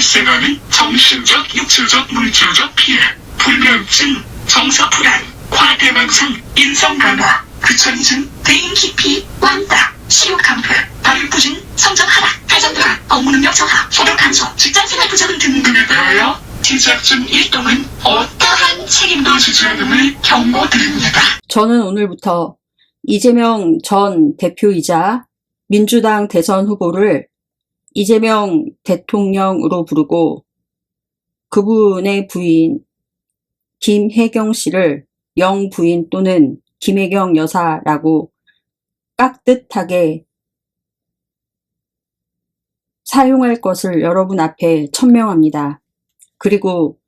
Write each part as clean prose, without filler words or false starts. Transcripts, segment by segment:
발생하는 정신적, 육체적, 물질적 피해, 불면증, 정서 불안, 과대망상, 인성 강화, 귀차니즘, 대인 기피, 왕따, 식욕 감퇴, 발육 부진, 성적 하락, 회전 불안, 업무 능력 저하, 소득 감소, 직장생활 부적응 등등에 대하여 제작진 일동은 어떠한 책임도 지지 않음을 경고드립니다. 저는 오늘부터 이재명 전 대표이자 민주당 대선 후보를 이재명 대통령으로 부르고 그분의 부인 김혜경 씨를 영부인 또는 김혜경 여사라고 깍듯하게 사용할 것을 여러분 앞에 천명합니다. 그리고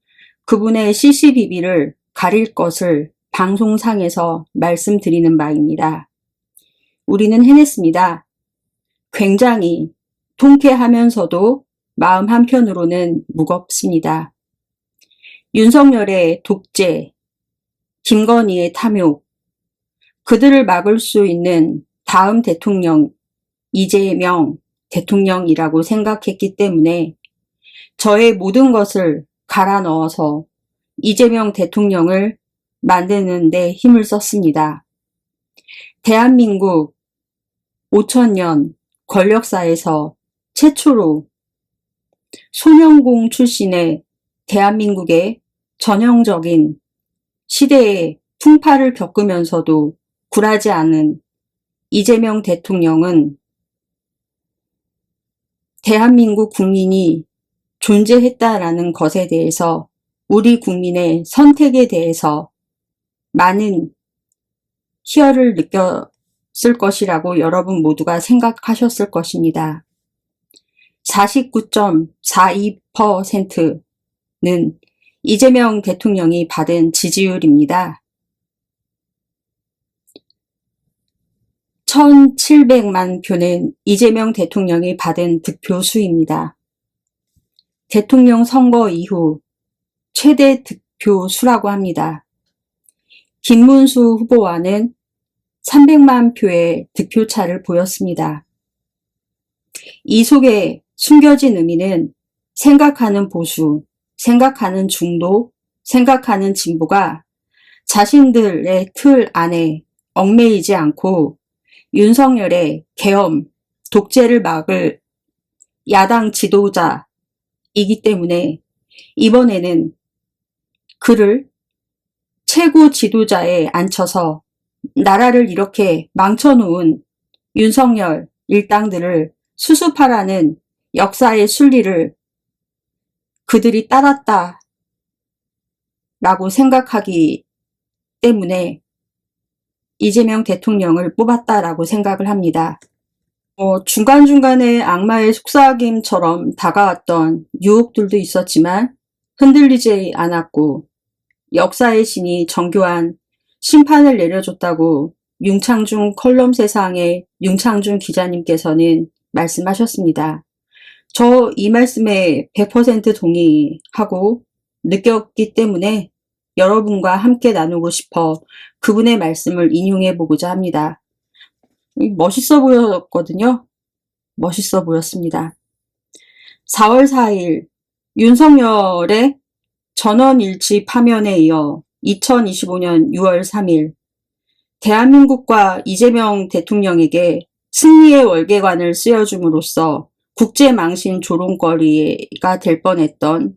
그분의 시시비비를 가릴 것을 방송상에서 말씀드리는 바입니다. 우리는 해냈습니다. 굉장히 통쾌하면서도 마음 한편으로는 무겁습니다. 윤석열의 독재, 김건희의 탐욕, 그들을 막을 수 있는 다음 대통령 이재명 대통령이라고 생각했기 때문에 저의 모든 것을 갈아 넣어서 이재명 대통령을 만드는 데 힘을 썼습니다. 대한민국 5천년 권력사에서 최초로 소년공 출신의 대한민국의 전형적인 시대의 풍파를 겪으면서도 굴하지 않은 이재명 대통령은 대한민국 국민이 존재했다라는 것에 대해서 우리 국민의 선택에 대해서 많은 희열을 느꼈을 것이라고 여러분 모두가 생각하셨을 것입니다. 49.42%는 이재명 대통령이 받은 지지율입니다. 1700만 표는 이재명 대통령이 받은 득표 수입니다. 대통령 선거 이후 최대 득표 수라고 합니다. 김문수 후보와는 300만 표의 득표 차를 보였습니다. 이 속에 숨겨진 의미는 생각하는 보수, 생각하는 중도, 생각하는 진보가 자신들의 틀 안에 얽매이지 않고 윤석열의 계엄, 독재를 막을 야당 지도자이기 때문에 이번에는 그를 최고 지도자에 앉혀서 나라를 이렇게 망쳐놓은 윤석열 일당들을 수습하라는 역사의 순리를 그들이 따랐다 라고 생각하기 때문에 이재명 대통령을 뽑았다라고 생각을 합니다. 중간중간에 악마의 속삭임처럼 다가왔던 유혹들도 있었지만 흔들리지 않았고 역사의 신이 정교한 심판을 내려줬다고 윤창중 컬럼세상의 윤창중 기자님께서는 말씀하셨습니다. 저 이 말씀에 100% 동의하고 느꼈기 때문에 여러분과 함께 나누고 싶어 그분의 말씀을 인용해 보고자 합니다. 멋있어 보였거든요. 멋있어 보였습니다. 4월 4일 윤석열의 전원일치 파면에 이어 2025년 6월 3일 대한민국과 이재명 대통령에게 승리의 월계관을 씌워줌으로써 국제망신 조롱거리가 될 뻔했던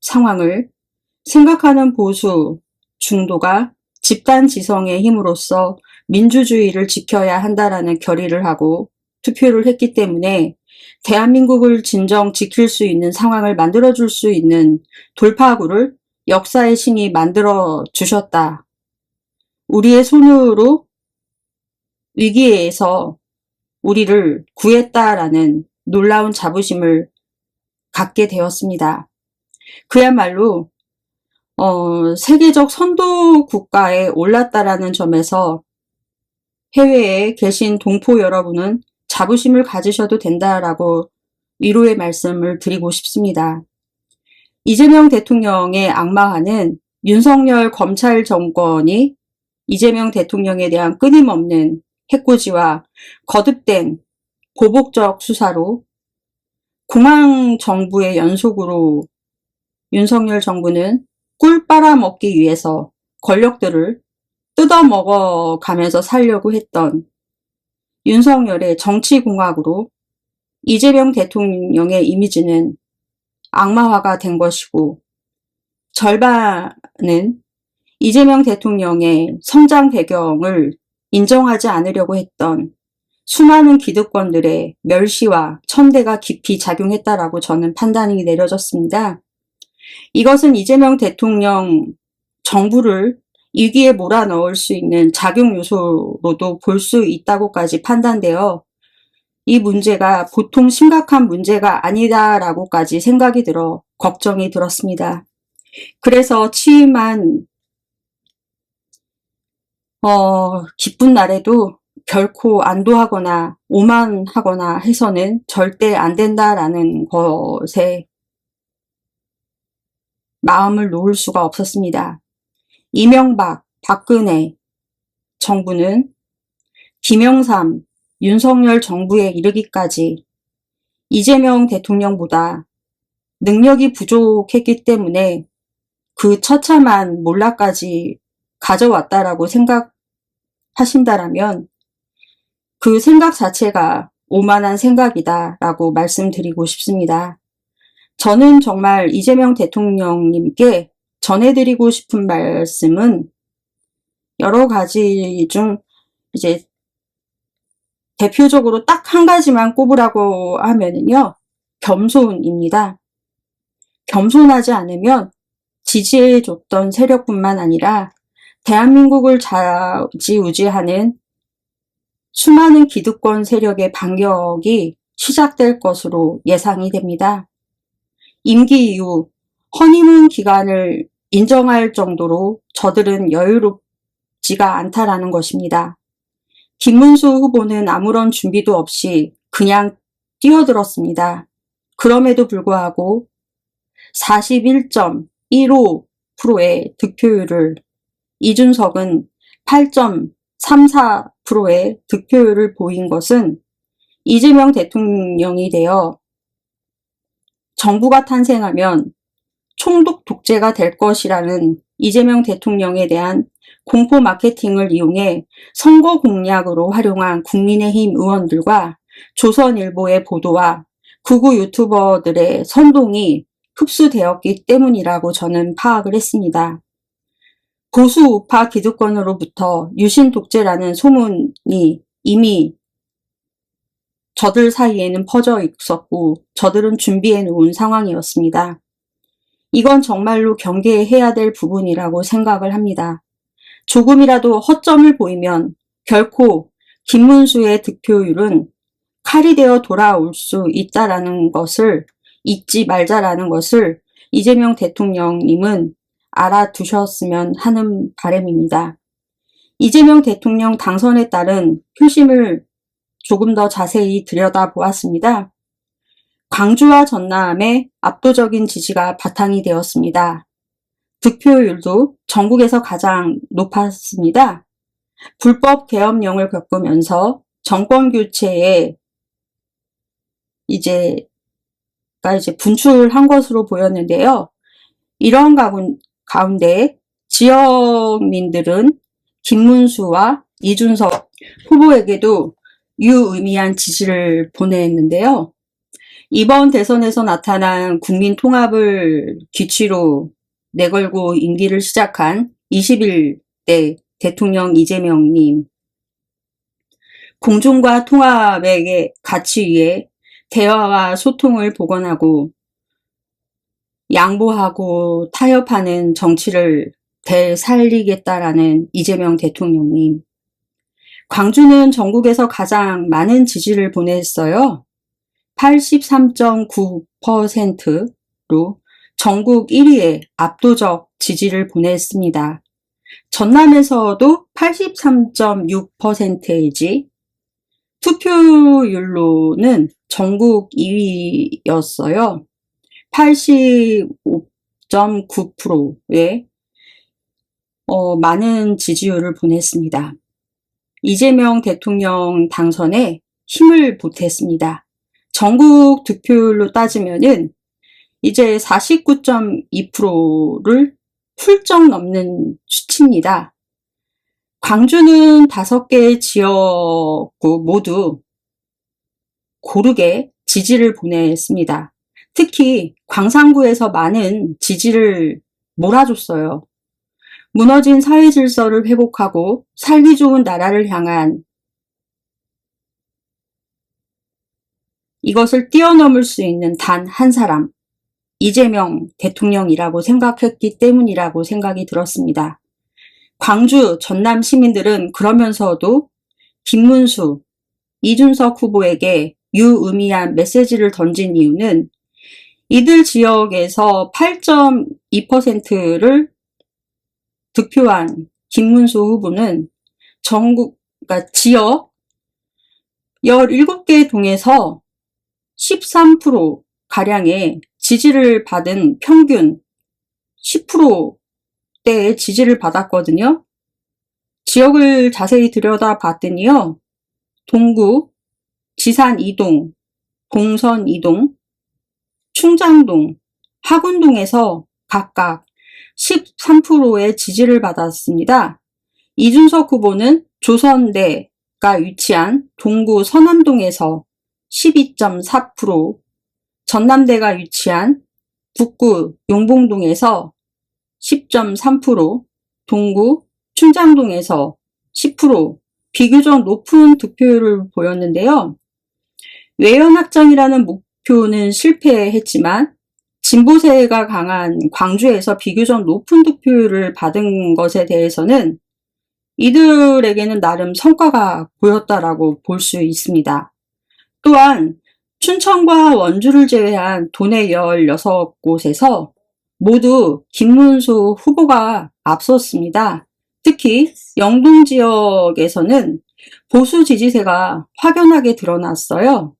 상황을 생각하는 보수, 중도가 집단지성의 힘으로써 민주주의를 지켜야 한다라는 결의를 하고 투표를 했기 때문에 대한민국을 진정 지킬 수 있는 상황을 만들어줄 수 있는 돌파구를 역사의 신이 만들어 주셨다. 우리의 손으로 위기에서 우리를 구했다라는 놀라운 자부심을 갖게 되었습니다. 그야말로 세계적 선도 국가에 올랐다라는 점에서 해외에 계신 동포 여러분은 자부심을 가지셔도 된다라고 위로의 말씀을 드리고 싶습니다. 이재명 대통령의 악마화는 윤석열 검찰 정권이 이재명 대통령에 대한 끊임없는 해코지와 거듭된 보복적 수사로 공황 정부의 연속으로 윤석열 정부는 꿀 빨아먹기 위해서 권력들을 뜯어먹어 가면서 살려고 했던 윤석열의 정치공학으로 이재명 대통령의 이미지는 악마화가 된 것이고, 절반은 이재명 대통령의 성장 배경을 인정하지 않으려고 했던 수많은 기득권들의 멸시와 천대가 깊이 작용했다라고 저는 판단이 내려졌습니다. 이것은 이재명 대통령 정부를 위기에 몰아넣을 수 있는 작용 요소로도 볼 수 있다고까지 판단되어 이 문제가 보통 심각한 문제가 아니다라고까지 생각이 들어 걱정이 들었습니다. 그래서 취임한 기쁜 날에도 결코 안도하거나 오만하거나 해서는 절대 안 된다라는 것에 마음을 놓을 수가 없었습니다. 이명박, 박근혜 정부는 김영삼, 윤석열 정부에 이르기까지 이재명 대통령보다 능력이 부족했기 때문에 그 처참한 몰락까지 가져왔다라고 생각하신다라면 그 생각 자체가 오만한 생각이다라고 말씀드리고 싶습니다. 저는 정말 이재명 대통령님께 전해드리고 싶은 말씀은 여러 가지 중 이제 대표적으로 딱 한 가지만 꼽으라고 하면은요, 겸손입니다. 겸손하지 않으면 지지해줬던 세력뿐만 아니라 대한민국을 좌지우지하는 수많은 기득권 세력의 반격이 시작될 것으로 예상이 됩니다. 임기 이후 허니문 기간을 인정할 정도로 저들은 여유롭지가 않다라는 것입니다. 김문수 후보는 아무런 준비도 없이 그냥 뛰어들었습니다. 그럼에도 불구하고 41.15%의 득표율을, 이준석은 8.34%의 득표율을 보인 것은 이재명 대통령이 되어 정부가 탄생하면 총독 독재가 될 것이라는 이재명 대통령에 대한 공포 마케팅을 이용해 선거 공약으로 활용한 국민의힘 의원들과 조선일보의 보도와 극우 유튜버들의 선동이 흡수되었기 때문이라고 저는 파악을 했습니다. 보수 우파 기득권으로부터 유신 독재라는 소문이 이미 저들 사이에는 퍼져 있었고 저들은 준비해 놓은 상황이었습니다. 이건 정말로 경계해야 될 부분이라고 생각을 합니다. 조금이라도 허점을 보이면 결코 김문수의 득표율은 칼이 되어 돌아올 수 있다라는 것을 잊지 말자라는 것을 이재명 대통령님은 알아두셨으면 하는 바람입니다. 이재명 대통령 당선에 따른 표심을 조금 더 자세히 들여다보았습니다. 광주와 전남의 압도적인 지지가 바탕이 되었습니다. 득표율도 전국에서 가장 높았습니다. 불법 계엄령을 겪으면서 정권 교체에 이제 분출한 것으로 보였는데요. 이런 가운데 지역민들은 김문수와 이준석 후보에게도 유의미한 지지를 보냈는데요. 이번 대선에서 나타난 국민 통합을 기치로 내걸고 임기를 시작한 21대 대통령 이재명님, 공존과 통합의 가치 위에 대화와 소통을 복원하고 양보하고 타협하는 정치를 되살리겠다라는 이재명 대통령님. 광주는 전국에서 가장 많은 지지를 보냈어요. 83.9%로 전국 1위에 압도적 지지를 보냈습니다. 전남에서도 83.6%이지 투표율로는 전국 2위였어요. 85.9%의 많은 지지율을 보냈습니다. 이재명 대통령 당선에 힘을 보탰습니다. 전국 득표율로 따지면은 이제 49.2%를 훌쩍 넘는 수치입니다. 광주는 5개 지역구 모두 고르게 지지를 보냈습니다. 특히 광산구에서 많은 지지를 몰아줬어요. 무너진 사회 질서를 회복하고 살기 좋은 나라를 향한 이것을 뛰어넘을 수 있는 단 한 사람, 이재명 대통령이라고 생각했기 때문이라고 생각이 들었습니다. 광주, 전남 시민들은 그러면서도 김문수, 이준석 후보에게 유의미한 메시지를 던진 이유는 이들 지역에서 8.2%를 득표한 김문수 후보는 그러니까 지역 17개 동에서 13%가량의 지지를 받은 평균 10%대의 지지를 받았거든요. 지역을 자세히 들여다봤더니요. 동구, 지산 2동, 봉선 2동, 충장동, 하군동에서 각각 13%의 지지를 받았습니다. 이준석 후보는 조선대가 위치한 동구 서남동에서 12.4%, 전남대가 위치한 북구 용봉동에서 10.3%, 동구 춘장동에서 10%, 비교적 높은 득표율을 보였는데요. 외연 확장이라는 목표는 실패했지만 진보세가 강한 광주에서 비교적 높은 득표율을 받은 것에 대해서는 이들에게는 나름 성과가 보였다라고 볼 수 있습니다. 또한 춘천과 원주를 제외한 도내 16곳에서 모두 김문수 후보가 앞섰습니다. 특히 영동 지역에서는 보수 지지세가 확연하게 드러났어요.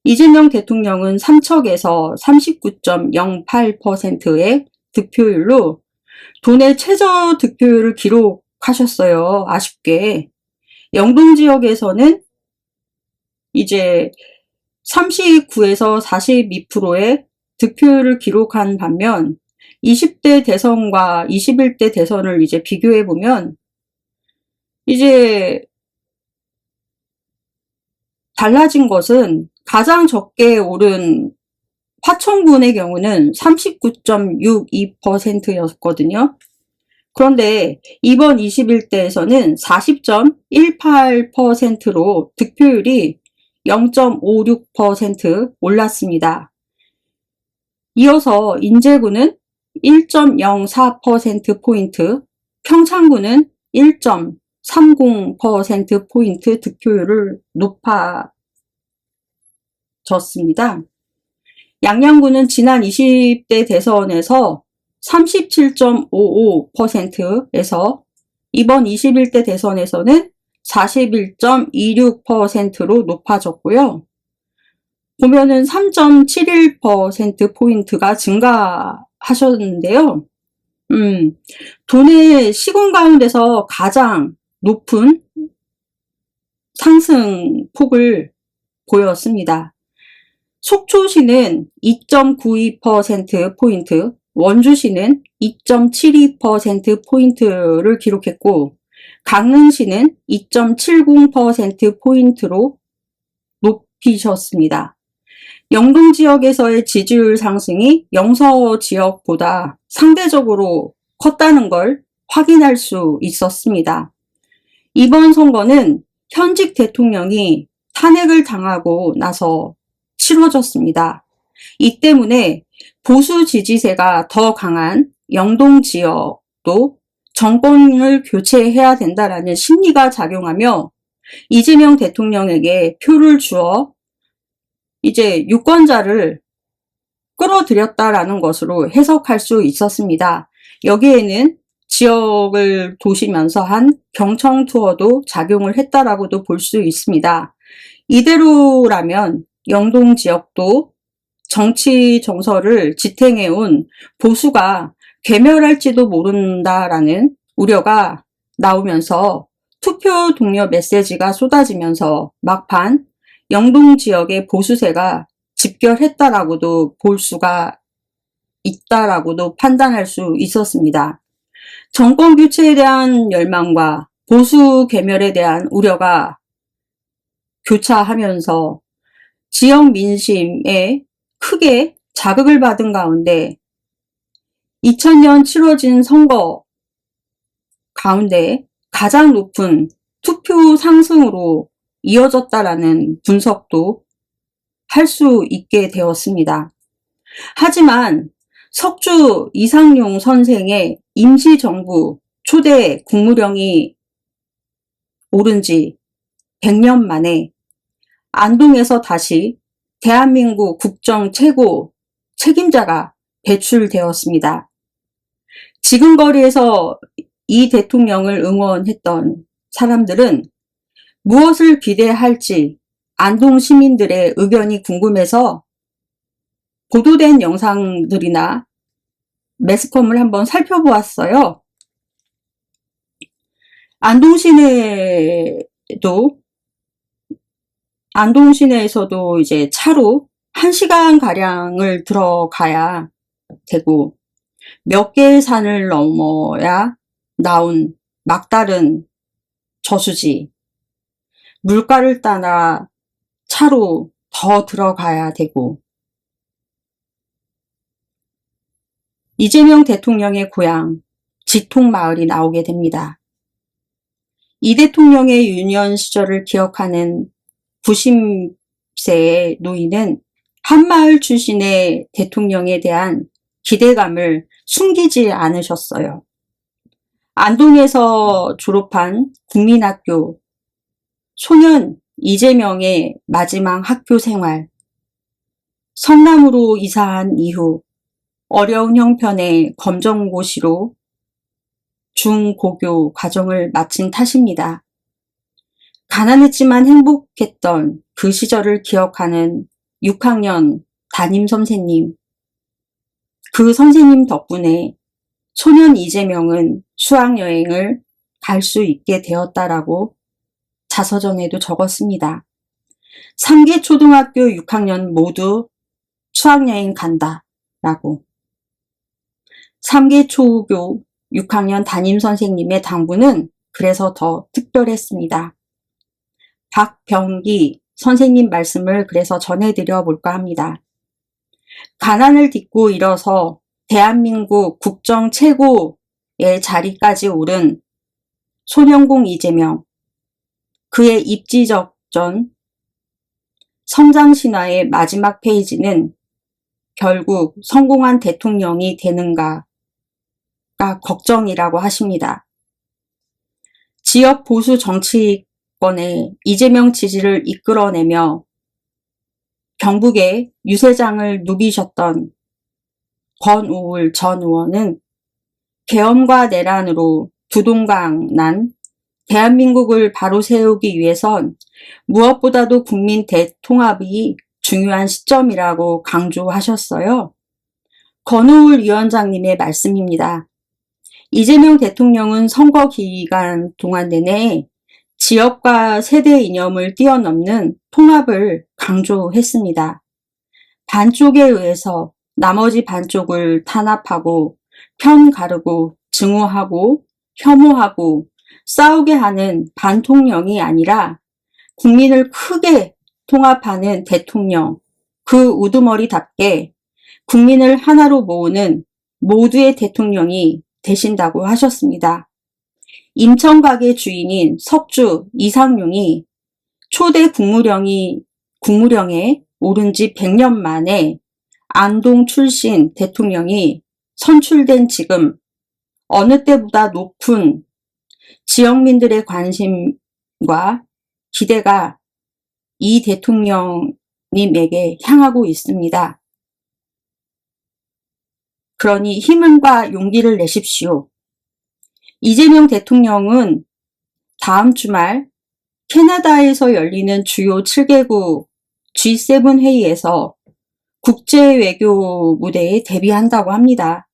이재명 대통령은 삼척에서 39.08%의 득표율로 도내 최저 득표율을 기록하셨어요. 아쉽게. 영동 지역에서는 이제 39에서 42%의 득표율을 기록한 반면 20대 대선과 21대 대선을 이제 비교해 보면 이제 달라진 것은 가장 적게 오른 화천군의 경우는 39.62%였거든요. 그런데 이번 21대에서는 40.18%로 득표율이 0.56% 올랐습니다. 이어서 인제구는 1.04%포인트, 평창구는 1.30%포인트 득표율을 높아졌습니다. 양양구는 지난 20대 대선에서 37.55%에서 이번 21대 대선에서는 41.26%로 높아졌고요. 보면은 3.71%포인트가 증가하셨는데요. 도내 시군 가운데서 가장 높은 상승폭을 보였습니다. 속초시는 2.92%포인트, 원주시는 2.72%포인트를 기록했고, 강릉시는 2.70%포인트로 높이셨습니다. 영동 지역에서의 지지율 상승이 영서 지역보다 상대적으로 컸다는 걸 확인할 수 있었습니다. 이번 선거는 현직 대통령이 탄핵을 당하고 나서 치러졌습니다. 이 때문에 보수 지지세가 더 강한 영동 지역도 정권을 교체해야 된다라는 심리가 작용하며 이재명 대통령에게 표를 주어 이제 유권자를 끌어들였다라는 것으로 해석할 수 있었습니다. 여기에는 지역을 도시면서 한 경청 투어도 작용을 했다라고도 볼 수 있습니다. 이대로라면 영동 지역도 정치 정서를 지탱해온 보수가 괴멸할지도 모른다라는 우려가 나오면서 투표 독려 메시지가 쏟아지면서 막판 영동 지역의 보수세가 직결했다라고도 볼 수가 있다라고도 판단할 수 있었습니다. 정권 교체에 대한 열망과 보수 괴멸에 대한 우려가 교차하면서 지역 민심에 크게 자극을 받은 가운데 2000년 치러진 선거 가운데 가장 높은 투표 상승으로 이어졌다라는 분석도 할 수 있게 되었습니다. 하지만 석주 이상용 선생의 임시정부 초대 국무령이 오른 지 100년 만에 안동에서 다시 대한민국 국정 최고 책임자가 배출되었습니다. 지금 거리에서 이 대통령을 응원했던 사람들은 무엇을 기대할지 안동 시민들의 의견이 궁금해서 보도된 영상들이나 매스컴을 한번 살펴보았어요. 안동 시내에서도 이제 차로 1시간 가량을 들어가야 되고 몇 개의 산을 넘어야 나온 막다른 저수지, 물가를 따라 차로 더 들어가야 되고 이재명 대통령의 고향 지통마을이 나오게 됩니다. 이 대통령의 유년 시절을 기억하는 90세의 노인은 한마을 출신의 대통령에 대한 기대감을 숨기지 않으셨어요. 안동에서 졸업한 국민학교 소년 이재명의 마지막 학교 생활, 성남으로 이사한 이후 어려운 형편의 검정고시로 중고교 과정을 마친 탓입니다. 가난했지만 행복했던 그 시절을 기억하는 6학년 담임 선생님, 그 선생님 덕분에 소년 이재명은 수학여행을 갈 수 있게 되었다라고 자서전에도 적었습니다. 3개 초등학교 6학년 모두 수학여행 간다 라고. 3개 초교 6학년 담임 선생님의 당부는 그래서 더 특별했습니다. 박병기 선생님 말씀을 그래서 전해드려 볼까 합니다. 가난을 딛고 일어서 대한민국 국정 최고의 자리까지 오른 소년공 이재명, 그의 입지적전 성장신화의 마지막 페이지는 결국 성공한 대통령이 되는가가 걱정이라고 하십니다. 지역 보수 정치권의 이재명 지지를 이끌어내며 경북의 유세장을 누비셨던 권오울 전 의원은 계엄과 내란으로 두동강 난 대한민국을 바로 세우기 위해선 무엇보다도 국민 대통합이 중요한 시점이라고 강조하셨어요. 권오울 위원장님의 말씀입니다. 이재명 대통령은 선거 기간 동안 내내 지역과 세대 이념을 뛰어넘는 통합을 강조했습니다. 반쪽에 의해서 나머지 반쪽을 탄압하고 편 가르고 증오하고 혐오하고 싸우게 하는 반통령이 아니라 국민을 크게 통합하는 대통령, 그 우두머리답게 국민을 하나로 모으는 모두의 대통령이 되신다고 하셨습니다. 인천각의 주인인 석주 이상용이 초대 국무령에 오른 지 100년 만에 안동 출신 대통령이 선출된 지금 어느 때보다 높은 지역민들의 관심과 기대가 이 대통령님에게 향하고 있습니다. 그러니 힘과 용기를 내십시오. 이재명 대통령은 다음 주말 캐나다에서 열리는 주요 7개국 G7 회의에서 국제외교 무대에 데뷔한다고 합니다.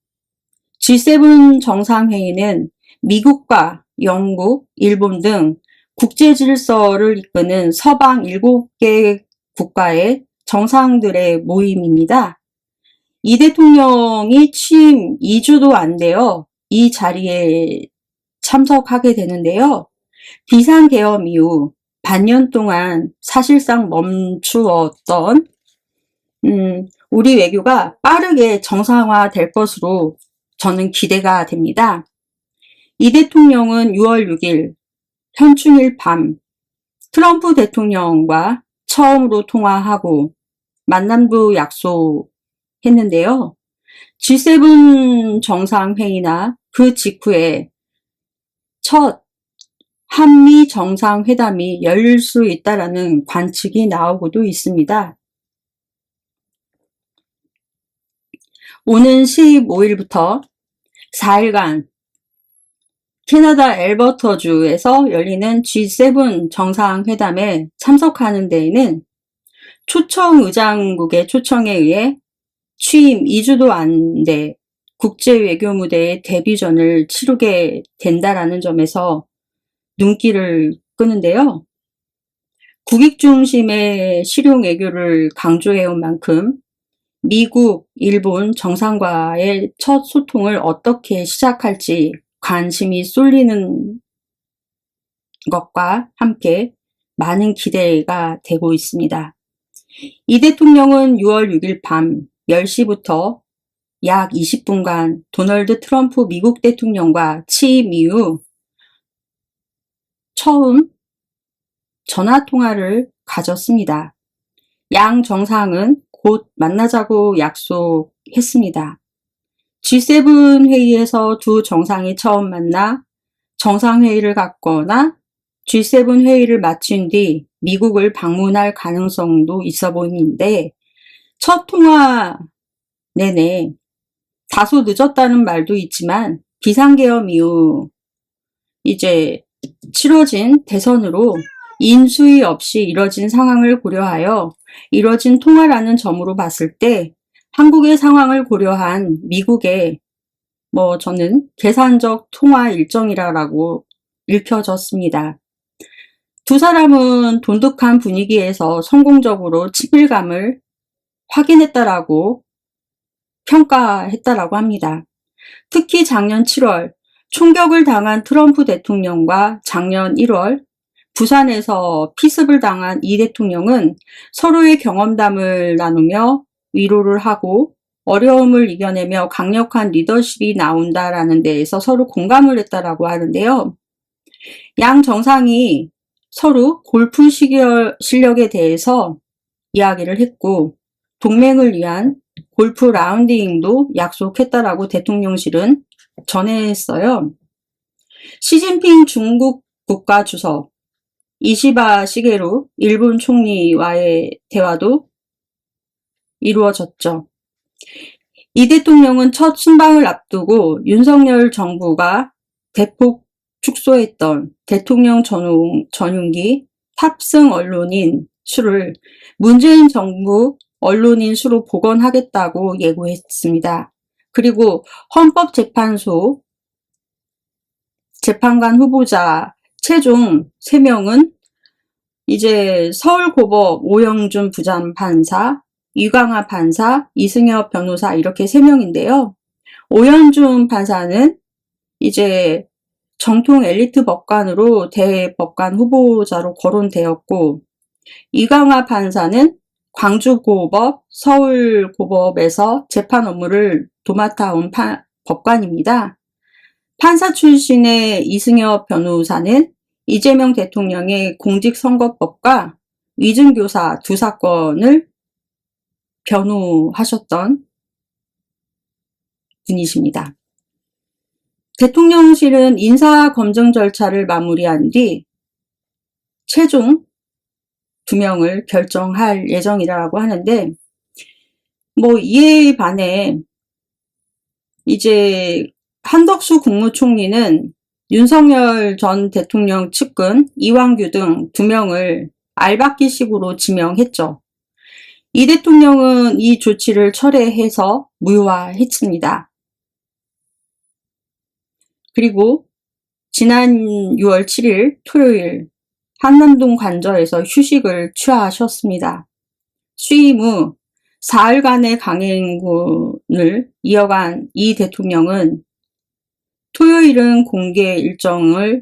G7 정상회의는 미국과 영국, 일본 등 국제 질서를 이끄는 서방 7개 국가의 정상들의 모임입니다. 이 대통령이 취임 2주도 안 되어 이 자리에 참석하게 되는데요. 비상계엄 이후 반년 동안 사실상 멈추었던 우리 외교가 빠르게 정상화될 것으로 저는 기대가 됩니다. 이 대통령은 6월 6일 현충일 밤 트럼프 대통령과 처음으로 통화하고 만남도 약속했는데요. G7 정상회의나 그 직후에 첫 한미 정상회담이 열릴 수 있다라는 관측이 나오고도 있습니다. 오는 15일부터 4일간 캐나다 엘버터주에서 열리는 G7 정상회담에 참석하는 데에는 초청의장국의 초청에 의해 취임 2주도 안 돼 국제외교무대의 데뷔전을 치르게 된다라는 점에서 눈길을 끄는데요. 국익 중심의 실용외교를 강조해온 만큼 미국, 일본 정상과의 첫 소통을 어떻게 시작할지 관심이 쏠리는 것과 함께 많은 기대가 되고 있습니다. 이 대통령은 6월 6일 밤 10시부터 약 20분간 도널드 트럼프 미국 대통령과 취임 이후 처음 전화통화를 가졌습니다. 양 정상은 곧 만나자고 약속했습니다. G7 회의에서 두 정상이 처음 만나 정상회의를 갖거나 G7 회의를 마친 뒤 미국을 방문할 가능성도 있어 보이는데 첫 통화 내내 다소 늦었다는 말도 있지만 비상계엄 이후 이제 치러진 대선으로 인수위 없이 이뤄진 상황을 고려하여 이뤄진 통화라는 점으로 봤을 때 한국의 상황을 고려한 미국의 저는 계산적 통화 일정이라고 읽혀졌습니다. 두 사람은 돈독한 분위기에서 성공적으로 친밀감을 확인했다라고 평가했다라고 합니다. 특히 작년 7월 총격을 당한 트럼프 대통령과 작년 1월 부산에서 피습을 당한 이 대통령은 서로의 경험담을 나누며 위로를 하고 어려움을 이겨내며 강력한 리더십이 나온다라는 데에서 서로 공감을 했다라고 하는데요. 양 정상이 서로 골프 실력에 대해서 이야기를 했고 동맹을 위한 골프 라운딩도 약속했다라고 대통령실은 전했어요. 시진핑 중국 국가주석, 이시바 시게루 일본 총리와의 대화도 이루어졌죠. 이 대통령은 첫 순방을 앞두고 윤석열 정부가 대폭 축소했던 대통령 전용기 탑승 언론인 수를 문재인 정부 언론인 수로 복원하겠다고 예고했습니다. 그리고 헌법재판소 재판관 후보자 최종 3명은 이제 서울고법 오영준 부장판사, 이광하 판사, 이승엽 변호사 이렇게 3명인데요. 오영준 판사는 이제 정통 엘리트 법관으로 대법관 후보자로 거론되었고 이광하 판사는 광주고법, 서울고법에서 재판 업무를 도맡아온 법관입니다. 판사 출신의 이승엽 변호사는 이재명 대통령의 공직선거법과 위증교사 2사건을 변호하셨던 분이십니다. 대통령실은 인사검증 절차를 마무리한 뒤 최종 2명을 결정할 예정이라고 하는데 이에 반해 이제 한덕수 국무총리는 윤석열 전 대통령 측근 이완규 등 2명을 알박기식으로 지명했죠. 이 대통령은 이 조치를 철회해서 무효화했습니다. 그리고 지난 6월 7일 토요일 한남동 관저에서 휴식을 취하셨습니다. 취임 후 사흘간의 강행군을 이어간 이 대통령은 토요일은 공개 일정이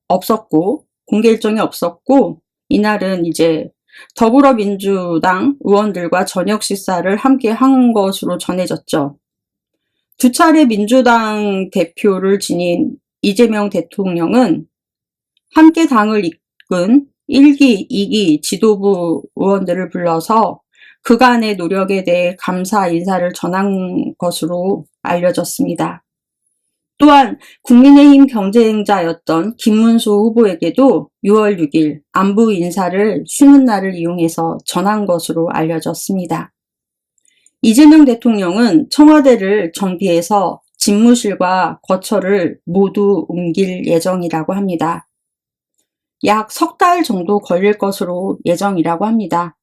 없었고, 이날은 이제 더불어민주당 의원들과 저녁 식사를 함께 한 것으로 전해졌죠. 두 차례 민주당 대표를 지닌 이재명 대통령은 함께 당을 이끈 1기, 2기 지도부 의원들을 불러서 그간의 노력에 대해 감사 인사를 전한 것으로 알려졌습니다. 또한 국민의힘 경쟁자였던 김문수 후보에게도 6월 6일 안부 인사를 쉬는 날을 이용해서 전한 것으로 알려졌습니다. 이재명 대통령은 청와대를 정비해서 집무실과 거처를 모두 옮길 예정이라고 합니다. 약 석 달 정도 걸릴 것으로 예정이라고 합니다.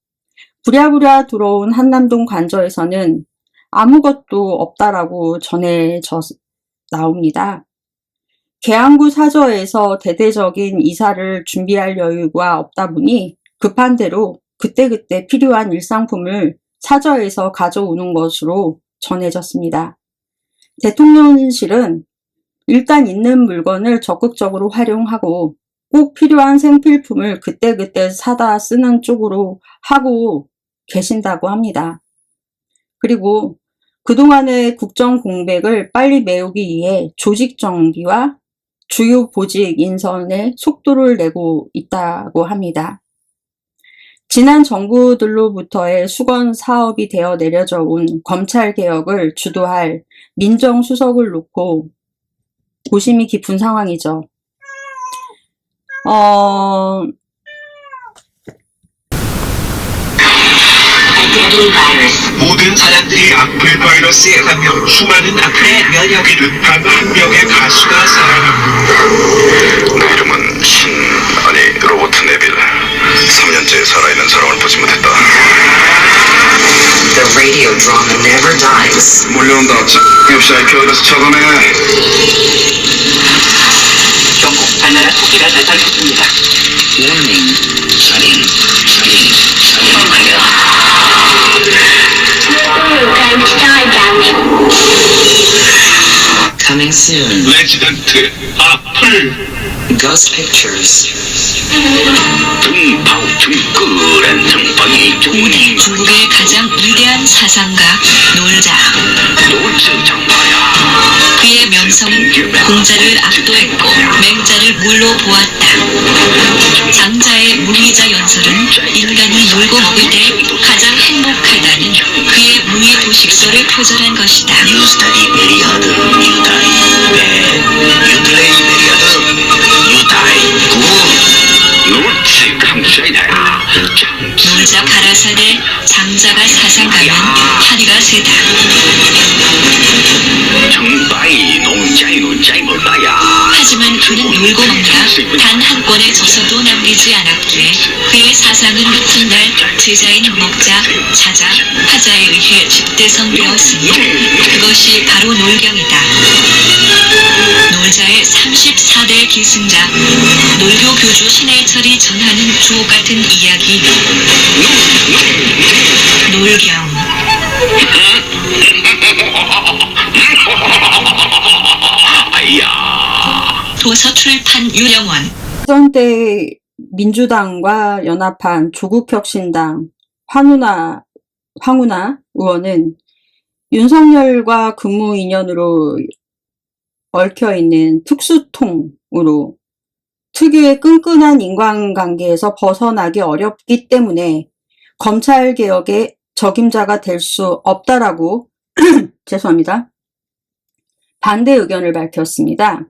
부랴부랴 들어온 한남동 관저에서는 아무것도 없다라고 전해져 나옵니다. 계양구 사저에서 대대적인 이사를 준비할 여유가 없다 보니 급한 대로 그때그때 필요한 일상품을 사저에서 가져오는 것으로 전해졌습니다. 대통령실은 일단 있는 물건을 적극적으로 활용하고 꼭 필요한 생필품을 그때그때 사다 쓰는 쪽으로 하고 계신다고 합니다. 그리고 그동안의 국정 공백을 빨리 메우기 위해 조직 정비와 주요 보직 인선에 속도를 내고 있다고 합니다. 지난 정부들로부터의 수건 사업이 되어 내려져 온 검찰 개혁을 주도할 민정수석을 놓고 고심이 깊은 상황이죠. 모든 사람들이 악플 바이러스에 감염, 수많은 악플에 면역이든 단 한 명의 가수가 살아남는다. 내 이름은 로버트 네빌. 3년째 살아있는 사람을 보지 못했다. The radio drama never dies. 몰려온다. 웹사이트 겨울에서 적어내. 경고, 바나나 토끼가 나타났습니다. Warning. Shutting. Time to die, darling. Coming soon. 레지던트 악플. Ghost Pictures. 오늘 중국의 가장 위대한 사상가 놀자. 그의 명성은 공자를 압도했고 맹자를 물로 보았다. 장자의 무의자 연설은 인간이 놀고 먹을 때 가장 행복하다는 그의 무의 도식설을 표절한 것이다. You study period. You die. Bad. You play period. You die. Good. 놀자 가라사대 장자가 사상가면 파리가 세다. 하지만 그는 놀고 먹느라 단 한 권의 저서도 남기지 않았기에 그의 사상은 훗날 제자인 먹자, 자자, 하자에 의해 집대성되었으니 그것이 바로 놀경이다. 놀자의 34대 기승자 놀교 교주 신해철이 전하는 주옥같은 이야기 놀경. 도서출판 유령원. 대선 때 민주당과 연합한 조국혁신당 황운하 의원은 윤석열과 근무 인연으로 얽혀있는 특수통으로 특유의 끈끈한 인간관계에서 벗어나기 어렵기 때문에 검찰개혁의 적임자가 될 수 없다라고 죄송합니다. 반대 의견을 밝혔습니다.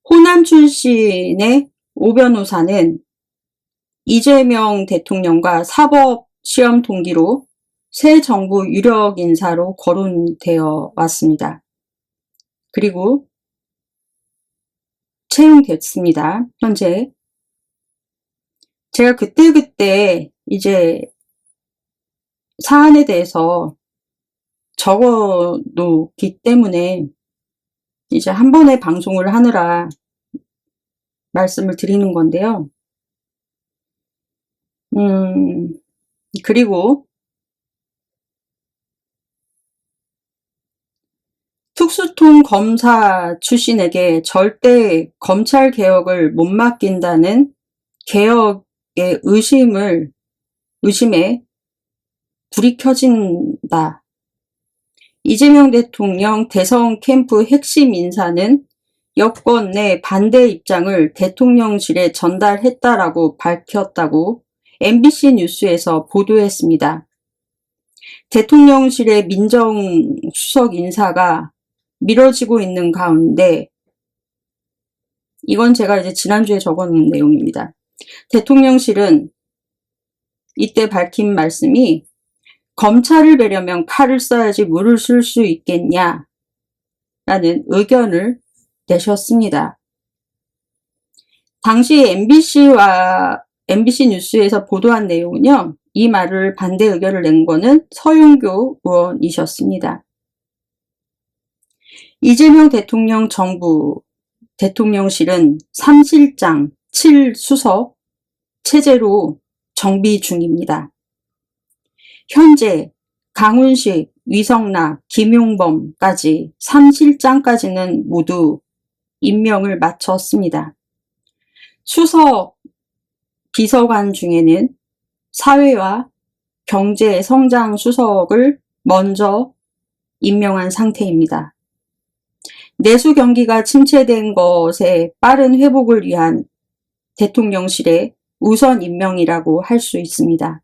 호남 출신의 오 변호사는 이재명 대통령과 사법 시험 동기로 새 정부 유력 인사로 거론되어 왔습니다. 그리고 채용됐습니다. 현재 제가 그때 이제 사안에 대해서 적어놓기 때문에 이제 한 번에 방송을 하느라 말씀을 드리는 건데요. 그리고 특수통 검사 출신에게 절대 검찰 개혁을 못 맡긴다는 개혁의 의심에 불이 켜진다. 이재명 대통령 대선 캠프 핵심 인사는 여권 내 반대 입장을 대통령실에 전달했다라고 밝혔다고 MBC 뉴스에서 보도했습니다. 대통령실의 민정수석 인사가 미뤄지고 있는 가운데, 이건 제가 이제 지난주에 적어놓은 내용입니다. 대통령실은 이때 밝힌 말씀이 검찰을 베려면 칼을 써야지 물을 쓸 수 있겠냐 라는 의견을 내셨습니다. 당시 MBC 뉴스에서 보도한 내용은요, 이 말을 반대 의견을 낸 거는 서용교 의원이셨습니다. 이재명 대통령 정부 대통령실은 3실장 7수석 체제로 정비 중입니다. 현재 강훈식, 위성락, 김용범까지 3실장까지는 모두 임명을 마쳤습니다. 수석 비서관 중에는 사회와 경제성장 수석을 먼저 임명한 상태입니다. 내수 경기가 침체된 것의 빠른 회복을 위한 대통령실의 우선 임명이라고 할 수 있습니다.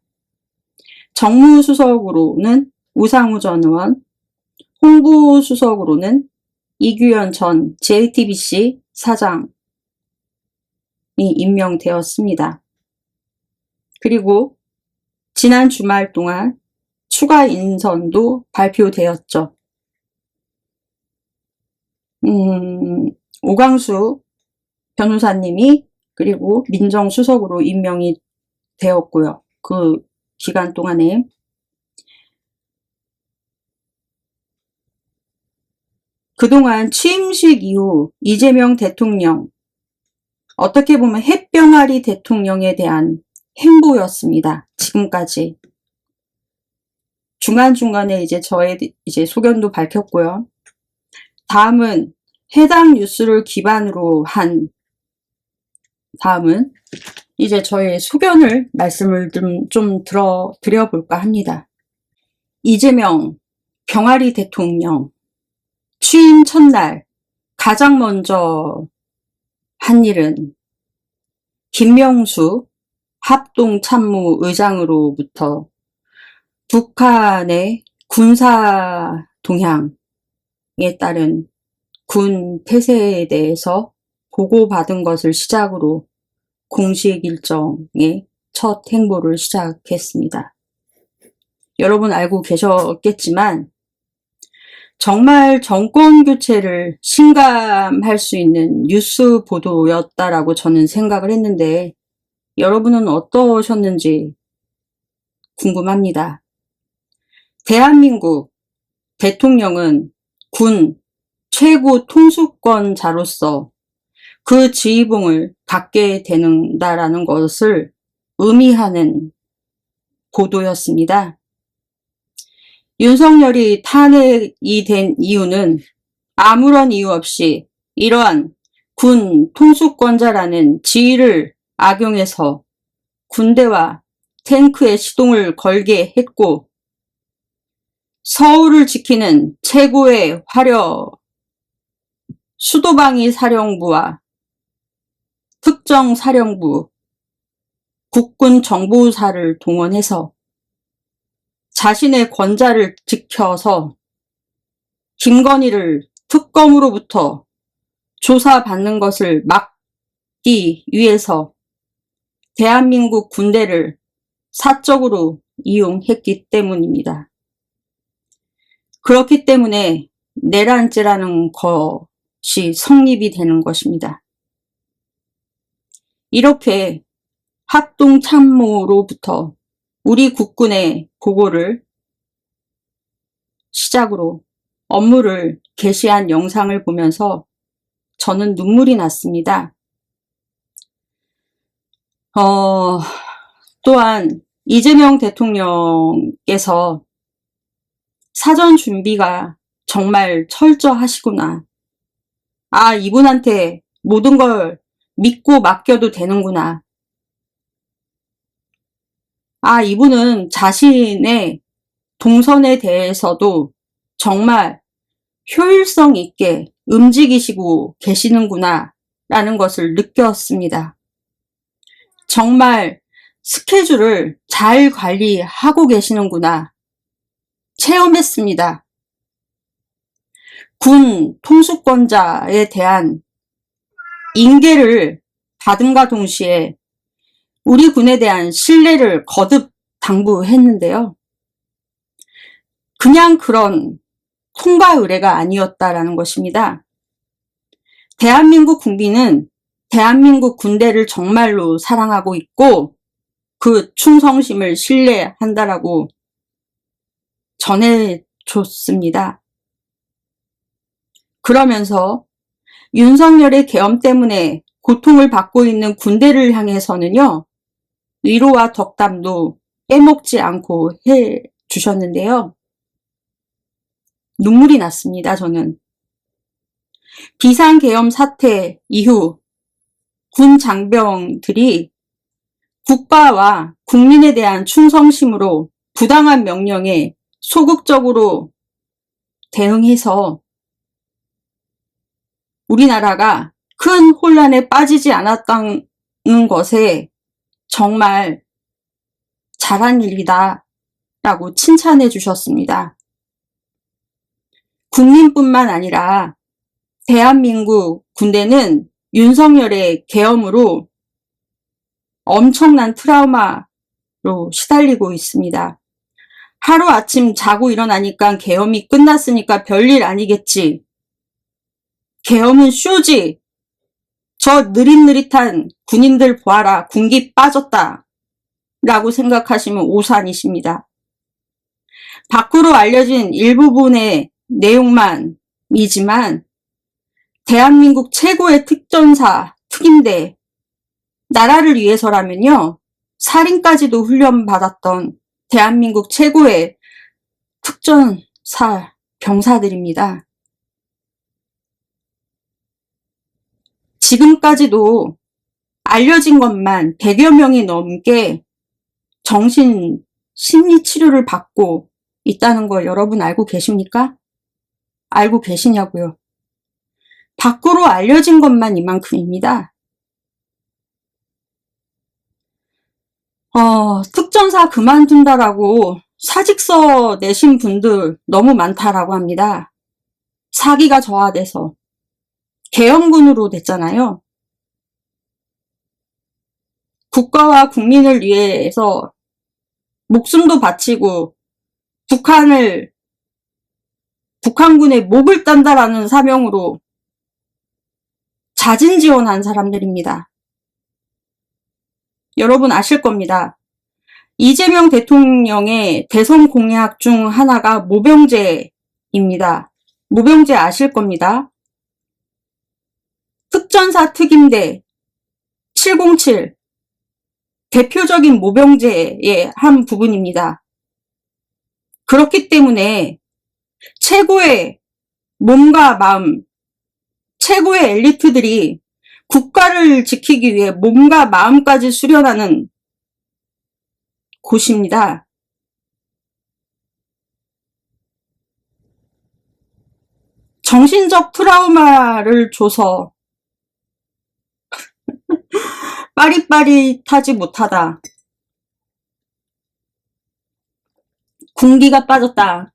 정무수석으로는 우상호 전 의원, 홍보수석으로는 이규현 전 JTBC 사장이 임명되었습니다. 그리고 지난 주말 동안 추가 인선도 발표되었죠. 오광수 변호사님이 그리고 민정수석으로 임명이 되었고요. 그 기간 동안에 그동안 취임식 이후 이재명 대통령, 어떻게 보면 햇병아리 대통령에 대한 행보였습니다. 지금까지. 중간중간에 저의 소견도 밝혔고요. 다음은 해당 뉴스를 기반으로 한 다음은 저의 소견을 말씀을 좀 드려볼까 합니다. 이재명 병아리 대통령 취임 첫날 가장 먼저 한 일은 김명수 합동참모의장으로부터 북한의 군사 동향에 따른 군 태세에 대해서 보고받은 것을 시작으로 공식 일정의 첫 행보를 시작했습니다. 여러분 알고 계셨겠지만 정말 정권 교체를 실감할 수 있는 뉴스 보도였다라고 저는 생각을 했는데 여러분은 어떠셨는지 궁금합니다. 대한민국 대통령은 군 최고 통수권자로서 그 지휘봉을 갖게 되는다라는 것을 의미하는 보도였습니다. 윤석열이 탄핵이 된 이유는 아무런 이유 없이 이러한 군 통수권자라는 지위를 악용해서 군대와 탱크에 시동을 걸게 했고 서울을 지키는 최고의 화력 수도방위 사령부와 특정사령부, 국군정보사를 동원해서 자신의 권좌를 지켜서 김건희를 특검으로부터 조사받는 것을 막기 위해서 대한민국 군대를 사적으로 이용했기 때문입니다. 그렇기 때문에 내란죄라는 것이 성립이 되는 것입니다. 이렇게 합동참모로부터 우리 국군의 보고를 시작으로 업무를 개시한 영상을 보면서 저는 눈물이 났습니다. 또한 이재명 대통령께서 사전 준비가 정말 철저하시구나. 아, 이분한테 모든 걸 믿고 맡겨도 되는구나. 아, 이분은 자신의 동선에 대해서도 정말 효율성 있게 움직이시고 계시는구나 라는 것을 느꼈습니다. 정말 스케줄을 잘 관리하고 계시는구나 체험했습니다. 군 통수권자에 대한 인계를 받음과 동시에 우리 군에 대한 신뢰를 거듭 당부했는데요. 그냥 그런 통과 의례가 아니었다라는 것입니다. 대한민국 국민은 대한민국 군대를 정말로 사랑하고 있고 그 충성심을 신뢰한다라고 전해줬습니다. 그러면서 윤석열의 계엄 때문에 고통을 받고 있는 군대를 향해서는요, 위로와 덕담도 빼먹지 않고 해주셨는데요. 눈물이 났습니다, 저는. 비상계엄 사태 이후 군 장병들이 국가와 국민에 대한 충성심으로 부당한 명령에 소극적으로 대응해서 우리나라가 큰 혼란에 빠지지 않았다는 것에 정말 잘한 일이다 라고 칭찬해 주셨습니다. 국민뿐만 아니라 대한민국 군대는 윤석열의 계엄으로 엄청난 트라우마로 시달리고 있습니다. 하루아침 자고 일어나니까 계엄이 끝났으니까 별일 아니겠지. 계엄은 쇼지. 저 느릿느릿한 군인들 보아라. 군기 빠졌다. 라고 생각하시면 오산이십니다. 밖으로 알려진 일부분의 내용만이지만 대한민국 최고의 특전사, 특임대, 나라를 위해서라면요, 살인까지도 훈련받았던 대한민국 최고의 특전사 병사들입니다. 지금까지도 알려진 것만 100여 명이 넘게 정신 심리 치료를 받고 있다는 걸 여러분 알고 계십니까? 알고 계시냐고요? 밖으로 알려진 것만 이만큼입니다. 특전사 그만둔다라고 사직서 내신 분들 너무 많다라고 합니다. 사기가 저하돼서 계엄군으로 됐잖아요. 국가와 국민을 위해서 목숨도 바치고 북한군의 목을 딴다라는 사명으로 자진지원한 사람들입니다. 여러분 아실 겁니다. 이재명 대통령의 대선 공약 중 하나가 모병제입니다. 모병제 아실 겁니다. 특전사 특임대 707 대표적인 모병제의 한 부분입니다. 그렇기 때문에 최고의 몸과 마음, 최고의 엘리트들이 국가를 지키기 위해 몸과 마음까지 수련하는 곳입니다. 정신적 트라우마를 줘서 빠릿빠릿하지 못하다. 군기가 빠졌다.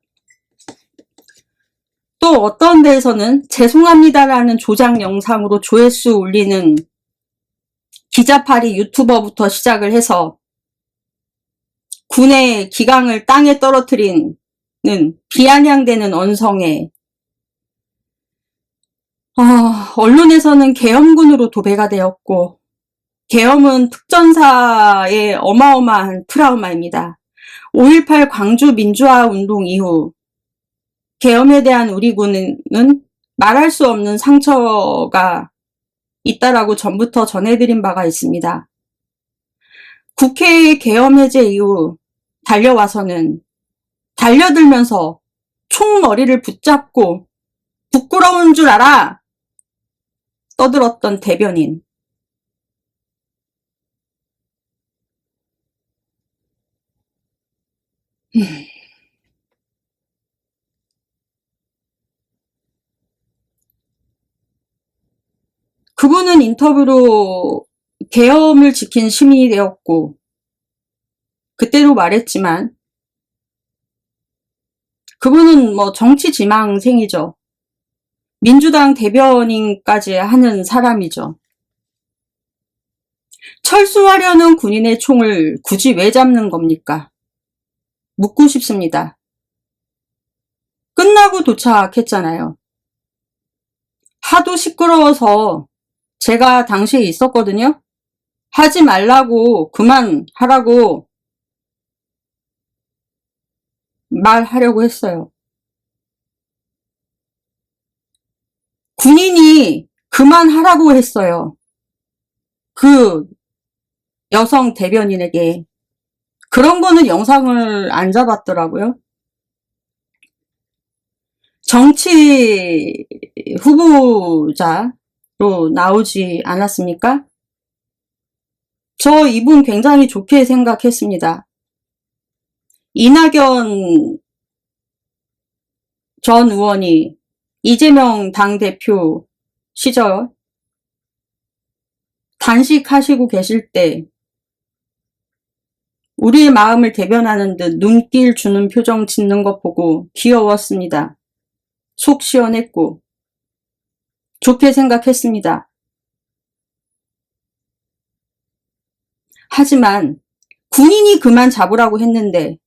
또 어떤 데에서는 죄송합니다라는 조작 영상으로 조회수 올리는 기자파리 유튜버부터 시작을 해서 군의 기강을 땅에 떨어뜨리는 비아냥대는 언성에 언론에서는 계엄군으로 도배가 되었고 계엄은 특전사의 어마어마한 트라우마입니다. 5.18 광주 민주화 운동 이후 계엄에 대한 우리 군은 말할 수 없는 상처가 있다라고 전부터 전해드린 바가 있습니다. 국회 계엄 해제 이후 달려와서는 달려들면서 총머리를 붙잡고 부끄러운 줄 알아! 떠들었던 대변인. 그분은 인터뷰로 계엄을 지킨 시민이 되었고, 그때도 말했지만, 그분은 뭐 정치 지망생이죠. 민주당 대변인까지 하는 사람이죠. 철수하려는 군인의 총을 굳이 왜 잡는 겁니까? 묻고 싶습니다. 끝나고 도착했잖아요. 하도 시끄러워서 제가 당시에 있었거든요. 하지 말라고, 그만하라고 말하려고 했어요. 군인이 그만하라고 했어요. 그 여성 대변인에게. 그런 거는 영상을 안 잡았더라고요. 정치 후보자로 나오지 않았습니까? 저 이분 굉장히 좋게 생각했습니다. 이낙연 전 의원이 이재명 당대표 시절 단식하시고 계실 때 우리의 마음을 대변하는 듯 눈길 주는 표정 짓는 것 보고 귀여웠습니다. 속 시원했고 좋게 생각했습니다. 하지만 군인이 그만 잡으라고 했는데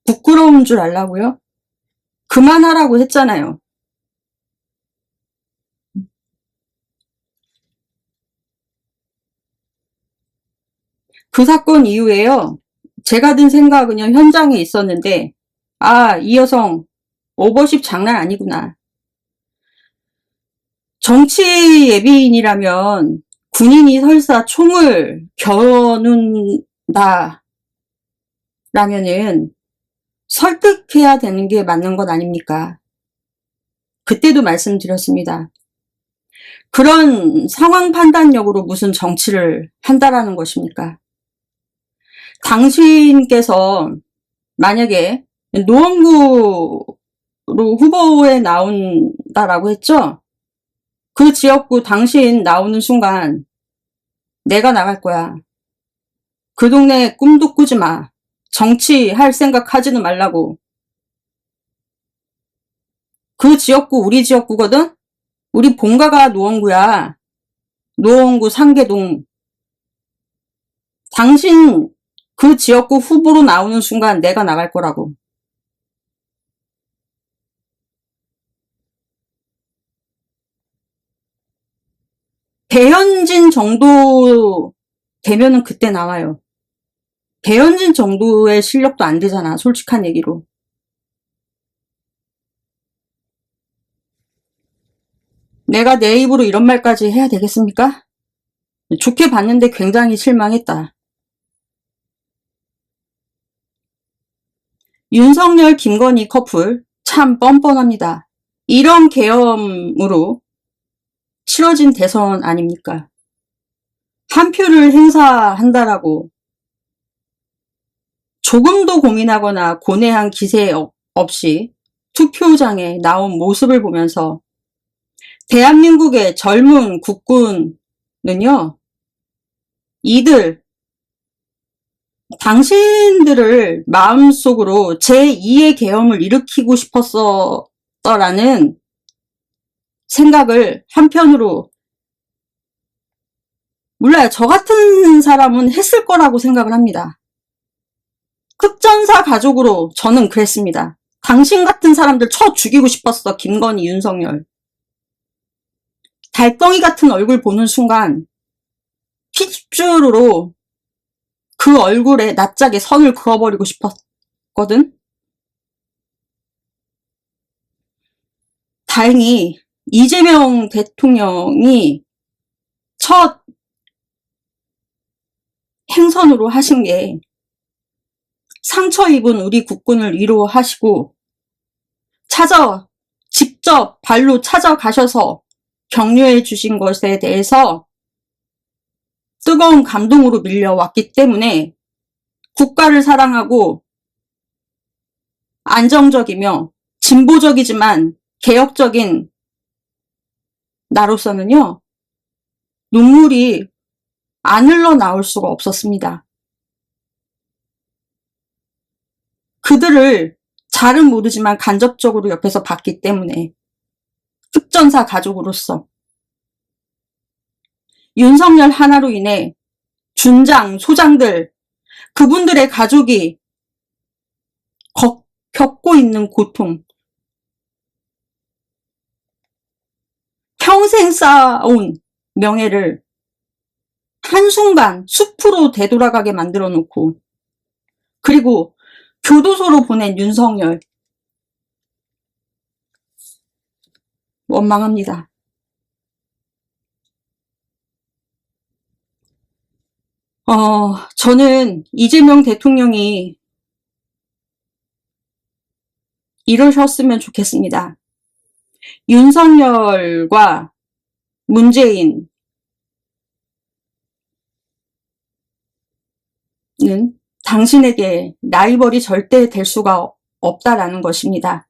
부끄러운 줄 알라고요? 그만하라고 했잖아요. 그 사건 이후에요. 제가 든 생각은요. 현장에 있었는데 이 여성 오버십 장난 아니구나. 정치 예비인이라면 군인이 설사 총을 겨눈다 라면은 설득해야 되는 게 맞는 것 아닙니까? 그때도 말씀드렸습니다. 그런 상황 판단력으로 무슨 정치를 한다라는 것입니까? 당신께서 만약에 노원구로 후보에 나온다라고 했죠? 그 지역구 당신 나오는 순간 내가 나갈 거야. 그 동네 꿈도 꾸지 마. 정치할 생각 하지는 말라고. 그 지역구 우리 지역구거든? 우리 본가가 노원구야. 노원구 상계동. 당신 그 지역구 후보로 나오는 순간 내가 나갈 거라고. 배현진 정도 되면은 그때 나와요. 배현진 정도의 실력도 안 되잖아. 솔직한 얘기로. 내가 내 입으로 이런 말까지 해야 되겠습니까? 좋게 봤는데 굉장히 실망했다. 윤석열, 김건희 커플 참 뻔뻔합니다. 이런 계엄으로 치러진 대선 아닙니까? 한 표를 행사한다라고 조금도 고민하거나 고뇌한 기세 없이 투표장에 나온 모습을 보면서 대한민국의 젊은 국군은요, 이들, 당신들을 마음속으로 제2의 계엄을 일으키고 싶었어라는 생각을 한편으로, 몰라요. 저 같은 사람은 했을 거라고 생각을 합니다. 흑전사 가족으로 저는 그랬습니다. 당신 같은 사람들 쳐 죽이고 싶었어. 김건희, 윤석열. 달덩이 같은 얼굴 보는 순간 핏줄로 그 얼굴에 납작에 선을 그어버리고 싶었거든. 다행히 이재명 대통령이 첫 행선으로 하신 게 상처 입은 우리 국군을 위로하시고 직접 발로 찾아가셔서 격려해 주신 것에 대해서 뜨거운 감동으로 밀려왔기 때문에 국가를 사랑하고 안정적이며 진보적이지만 개혁적인 나로서는요, 눈물이 안 흘러나올 수가 없었습니다. 그들을 잘은 모르지만 간접적으로 옆에서 봤기 때문에 특전사 가족으로서 윤석열 하나로 인해 준장, 소장들, 그분들의 가족이 겪고 있는 고통, 평생 쌓아온 명예를 한순간 숲으로 되돌아가게 만들어 놓고, 그리고 교도소로 보낸 윤석열, 원망합니다. 저는 이재명 대통령이 이러셨으면 좋겠습니다. 윤석열과 문재인은 당신에게 라이벌이 절대 될 수가 없다라는 것입니다.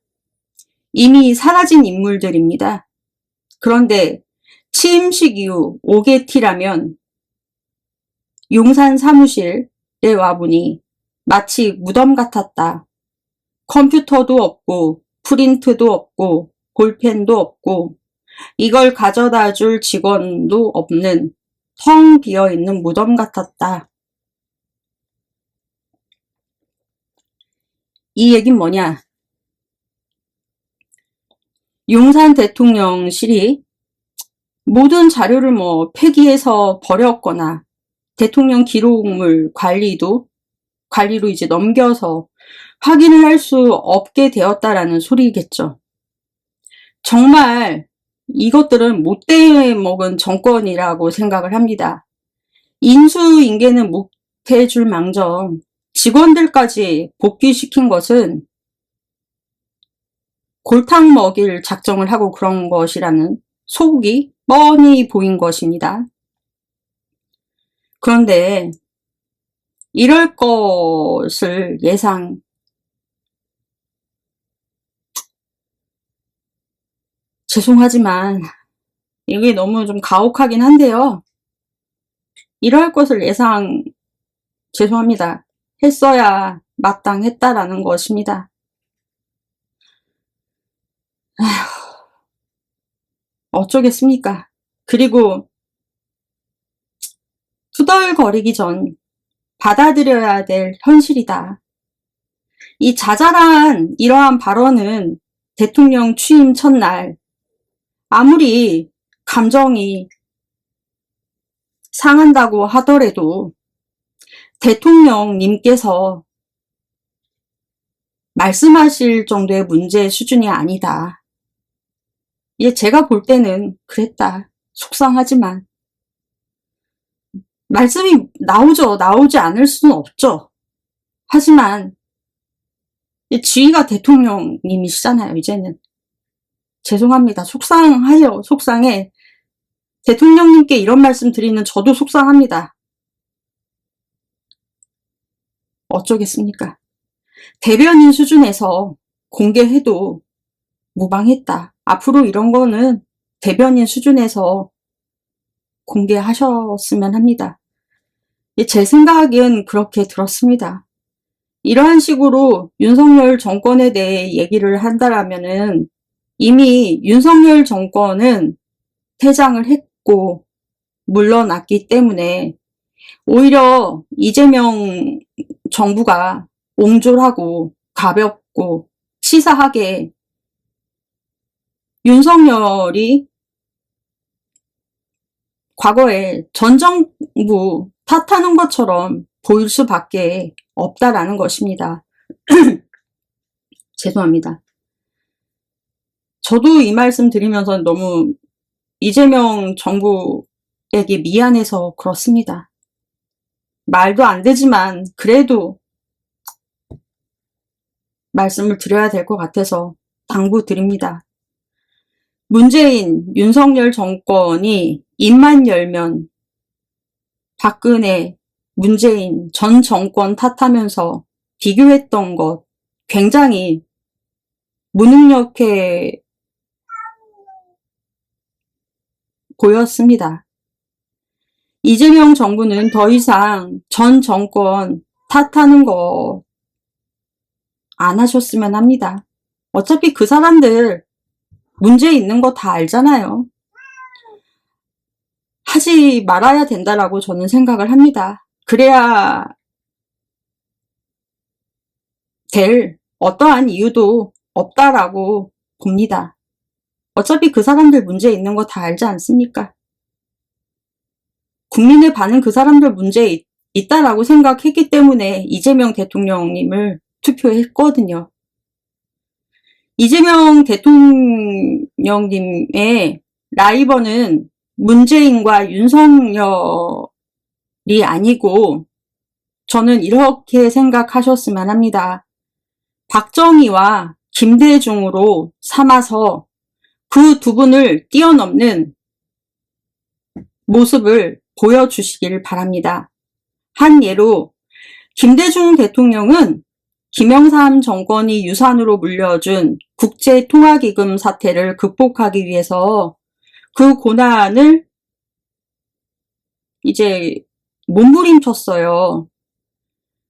이미 사라진 인물들입니다. 그런데 취임식 이후 5개티라면 용산 사무실에 와보니 마치 무덤 같았다. 컴퓨터도 없고 프린트도 없고 볼펜도 없고 이걸 가져다 줄 직원도 없는 텅 비어있는 무덤 같았다. 이 얘긴 뭐냐? 용산 대통령실이 모든 자료를 폐기해서 버렸거나 대통령 기록물 관리로 이제 넘겨서 확인을 할 수 없게 되었다라는 소리겠죠. 정말 이것들은 못돼 먹은 정권이라고 생각을 합니다. 인수인계는 못해줄 망정 직원들까지 복귀시킨 것은 골탕 먹일 작정을 하고 그런 것이라는 소국이 뻔히 보인 것입니다. 그런데 이럴 것을 죄송하지만 이게 너무 좀 가혹하긴 한데요. 이럴 것을 죄송합니다. 했어야 마땅했다라는 것입니다. 어쩌겠습니까? 그리고 투덜거리기 전 받아들여야 될 현실이다. 이 자잘한 이러한 발언은 대통령 취임 첫날 아무리 감정이 상한다고 하더라도 대통령님께서 말씀하실 정도의 문제 수준이 아니다. 제가 볼 때는 그랬다. 속상하지만 말씀이 나오지 않을 수는 없죠. 하지만 지위가 대통령님이시잖아요. 이제는 죄송합니다. 속상해. 대통령님께 이런 말씀 드리는 저도 속상합니다. 어쩌겠습니까? 대변인 수준에서 공개해도 무방했다. 앞으로 이런 거는 대변인 수준에서 공개하셨으면 합니다. 제 생각은 그렇게 들었습니다. 이러한 식으로 윤석열 정권에 대해 얘기를 한다라면은 이미 윤석열 정권은 퇴장을 했고 물러났기 때문에 오히려 이재명 정부가 옹졸하고 가볍고 치사하게 윤석열이 과거에 전 정부 탓하는 것처럼 보일 수밖에 없다라는 것입니다. 죄송합니다. 저도 이 말씀 드리면서 너무 이재명 정부에게 미안해서 그렇습니다. 말도 안 되지만 그래도 말씀을 드려야 될 것 같아서 당부드립니다. 문재인, 윤석열 정권이 입만 열면 박근혜, 문재인 전 정권 탓하면서 비교했던 것 굉장히 무능력해 보였습니다. 이재명 정부는 더 이상 전 정권 탓하는 거 안 하셨으면 합니다. 어차피 그 사람들 문제 있는 거 다 알잖아요. 하지 말아야 된다라고 저는 생각을 합니다. 그래야 될 어떠한 이유도 없다라고 봅니다. 어차피 그 사람들 문제 있는 거 다 알지 않습니까? 국민의 반은 그 사람들 문제 있다라고 생각했기 때문에 이재명 대통령님을 투표했거든요. 이재명 대통령님의 라이벌은 문재인과 윤석열이 아니고 저는 이렇게 생각하셨으면 합니다. 박정희와 김대중으로 삼아서 그 두 분을 뛰어넘는 모습을 보여주시길 바랍니다. 한 예로 김대중 대통령은 김영삼 정권이 유산으로 물려준 국제통화기금 사태를 극복하기 위해서 그 고난을 이제 몸부림쳤어요.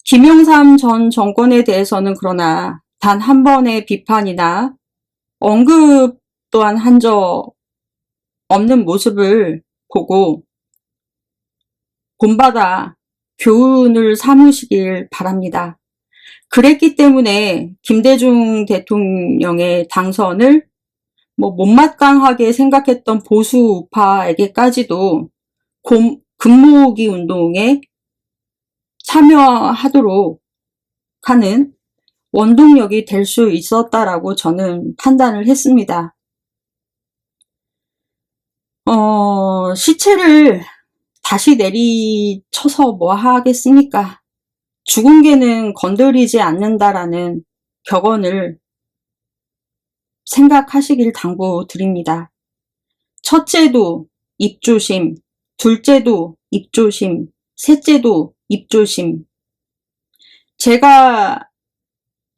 김영삼 전 정권에 대해서는 그러나 단 한 번의 비판이나 언급 또한 한 적 없는 모습을 보고 본받아 교훈을 삼으시길 바랍니다. 그랬기 때문에 김대중 대통령의 당선을 못마땅하게 생각했던 보수 우파에게까지도 금모으기 운동에 참여하도록 하는 원동력이 될 수 있었다라고 저는 판단을 했습니다. 시체를 다시 내리쳐서 뭐 하겠습니까? 죽은 개는 건드리지 않는다라는 격언을 생각하시길 당부드립니다. 첫째도 입조심, 둘째도 입조심, 셋째도 입조심. 제가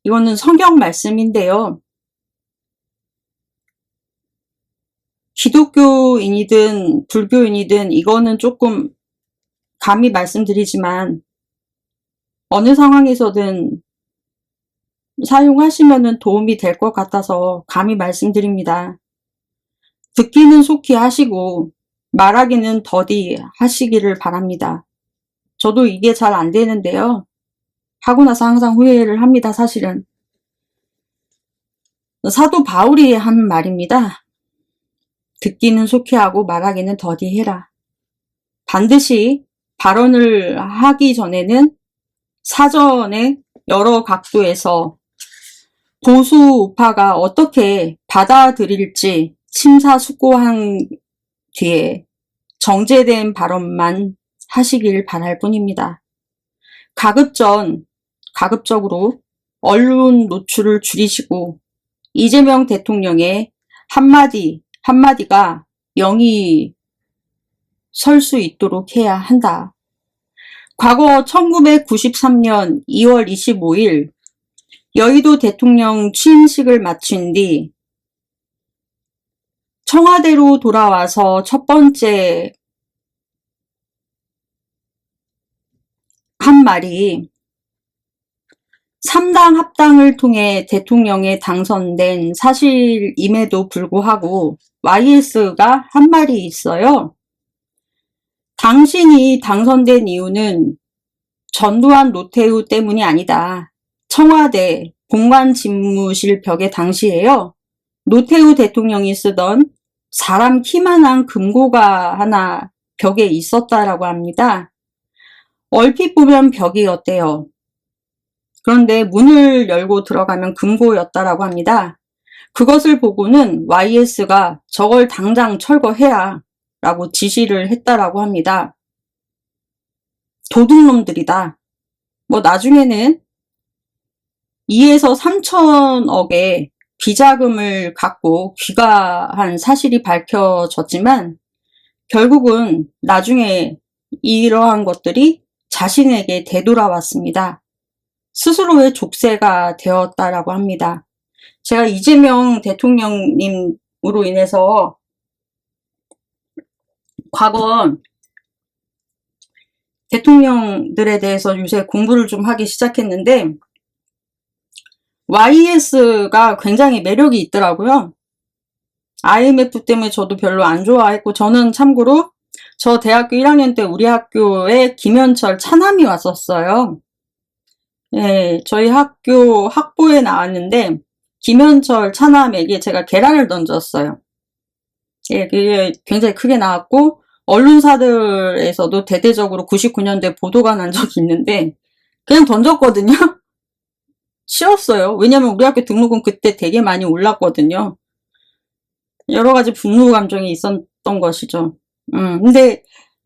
이거는 성경 말씀인데요. 기독교인이든 불교인이든 이거는 조금 감히 말씀드리지만 어느 상황에서든 사용하시면 도움이 될 것 같아서 감히 말씀드립니다. 듣기는 속히 하시고 말하기는 더디 하시기를 바랍니다. 저도 이게 잘 안 되는데요. 하고 나서 항상 후회를 합니다. 사실은. 사도 바울이 한 말입니다. 듣기는 속히 하고 말하기는 더디 해라. 반드시 발언을 하기 전에는 사전에 여러 각도에서 보수 우파가 어떻게 받아들일지 심사숙고한 뒤에 정제된 발언만 하시길 바랄 뿐입니다. 가급적으로 언론 노출을 줄이시고 이재명 대통령의 한마디가 영이 설 수 있도록 해야 한다. 과거 1993년 2월 25일 여의도 대통령 취임식을 마친 뒤 청와대로 돌아와서 첫 번째 한 말이 3당 합당을 통해 대통령에 당선된 사실임에도 불구하고 YS가 한 말이 있어요. 당신이 당선된 이유는 전두환 노태우 때문이 아니다. 청와대 공관집무실 벽에 당시에요. 노태우 대통령이 쓰던 사람 키만한 금고가 하나 벽에 있었다라고 합니다. 얼핏 보면 벽이었대요. 그런데 문을 열고 들어가면 금고였다라고 합니다. 그것을 보고는 YS가 저걸 당장 철거해야 라고 지시를 했다라고 합니다. 도둑놈들이다. 뭐 나중에는 2에서 3천억의 비자금을 갖고 귀가한 사실이 밝혀졌지만 결국은 나중에 이러한 것들이 자신에게 되돌아왔습니다. 스스로의 족쇄가 되었다라고 합니다. 제가 이재명 대통령님으로 인해서 과거 대통령들에 대해서 요새 공부를 좀 하기 시작했는데 YS가 굉장히 매력이 있더라고요. IMF 때문에 저도 별로 안 좋아했고, 저는 참고로 저 대학교 1학년 때 우리 학교에 김현철 차남이 왔었어요. 예, 저희 학교 학부에 나왔는데 김현철 차남에게 제가 계란을 던졌어요. 예, 그게 굉장히 크게 나왔고 언론사들에서도 대대적으로 99년도에 보도가 난 적이 있는데 그냥 던졌거든요. 쉬웠어요. 왜냐면 우리 학교 등록은 그때 되게 많이 올랐거든요. 여러 가지 분노 감정이 있었던 것이죠. 근데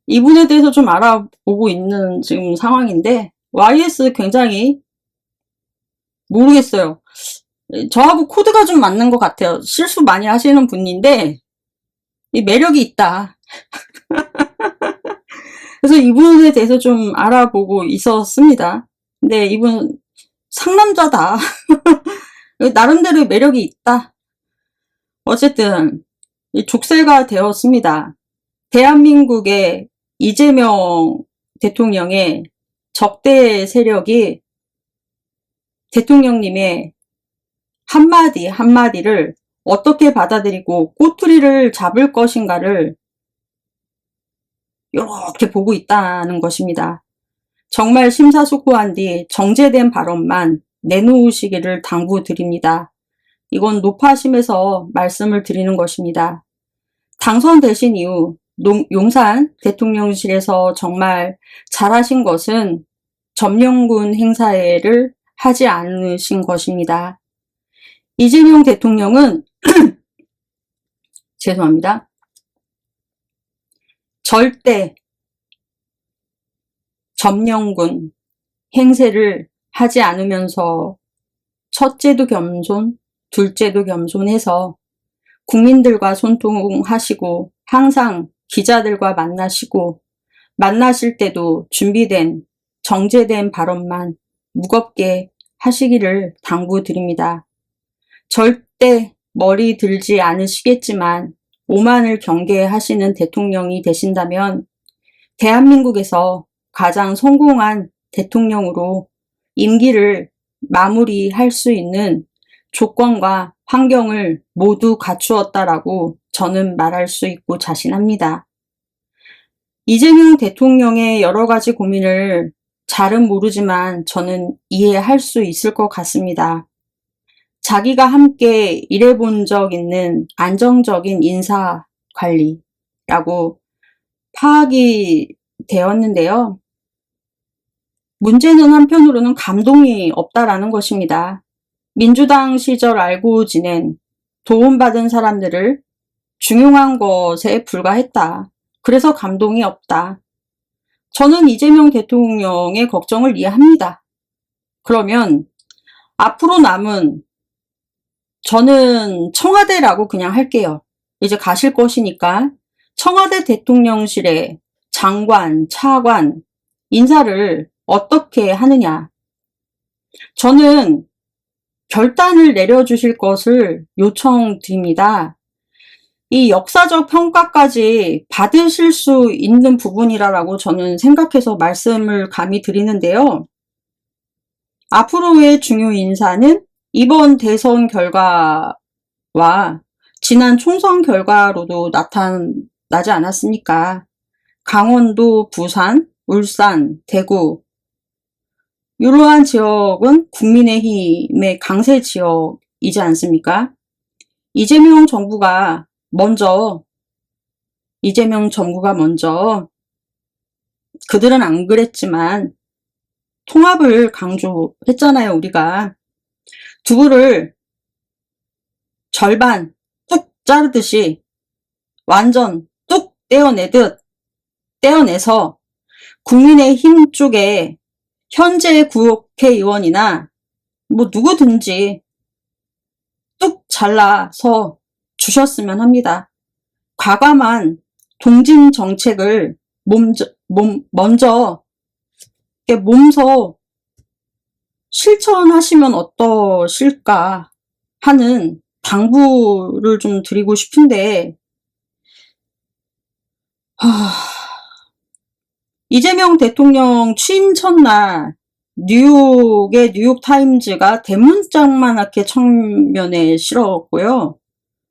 이분에 대해서 좀 알아보고 있는 지금 상황인데 YS 굉장히 모르겠어요. 저하고 코드가 좀 맞는 것 같아요. 실수 많이 하시는 분인데 이 매력이 있다. 그래서 이분에 대해서 좀 알아보고 있었습니다. 근데 이분 상남자다. 나름대로 매력이 있다. 어쨌든 족쇄가 되었습니다. 대한민국의 이재명 대통령의 적대 세력이 대통령님의 한마디 한마디를 어떻게 받아들이고 꼬투리를 잡을 것인가를 이렇게 보고 있다는 것입니다. 정말 심사숙고한 뒤 정제된 발언만 내놓으시기를 당부드립니다. 이건 높아심에서 말씀을 드리는 것입니다. 당선되신 이후 용산 대통령실에서 정말 잘하신 것은 점령군 행사를 하지 않으신 것입니다. 이재명 대통령은 죄송합니다. 절대 점령군 행세를 하지 않으면서 첫째도 겸손, 둘째도 겸손해서 국민들과 소통하시고 항상 기자들과 만나시고 만나실 때도 준비된 정제된 발언만 무겁게 하시기를 당부드립니다. 절대 머리 들지 않으시겠지만 오만을 경계하시는 대통령이 되신다면 대한민국에서 가장 성공한 대통령으로 임기를 마무리할 수 있는 조건과 환경을 모두 갖추었다라고 저는 말할 수 있고 자신합니다. 이재명 대통령의 여러 가지 고민을 잘은 모르지만 저는 이해할 수 있을 것 같습니다. 자기가 함께 일해본 적 있는 안정적인 인사 관리라고 파악이 되었는데요. 문제는 한편으로는 감동이 없다라는 것입니다. 민주당 시절 알고 지낸 도움받은 사람들을 중용한 것에 불과했다. 그래서 감동이 없다. 저는 이재명 대통령의 걱정을 이해합니다. 그러면 앞으로 남은 저는 청와대라고 그냥 할게요. 이제 가실 것이니까 청와대 대통령실의 장관, 차관, 인사를 어떻게 하느냐. 저는 결단을 내려주실 것을 요청드립니다. 이 역사적 평가까지 받으실 수 있는 부분이라고 저는 생각해서 말씀을 감히 드리는데요. 앞으로의 중요 인사는 이번 대선 결과와 지난 총선 결과로도 나타나지 않았습니까? 강원도, 부산, 울산, 대구 이러한 지역은 국민의힘의 강세 지역이지 않습니까? 이재명 정부가 먼저 그들은 안 그랬지만 통합을 강조했잖아요. 우리가 두부를 절반 뚝 자르듯이 완전 뚝 떼어내서 국민의힘 쪽에 현재 국회의원이나 뭐 누구든지 뚝 잘라서 주셨으면 합니다. 과감한 동진 정책을 먼저 몸소 실천하시면 어떠실까 하는 당부를 좀 드리고 싶은데, 이재명 대통령 취임 첫날 뉴욕의 뉴욕타임즈가 대문짝만하게 청면에 실었고요.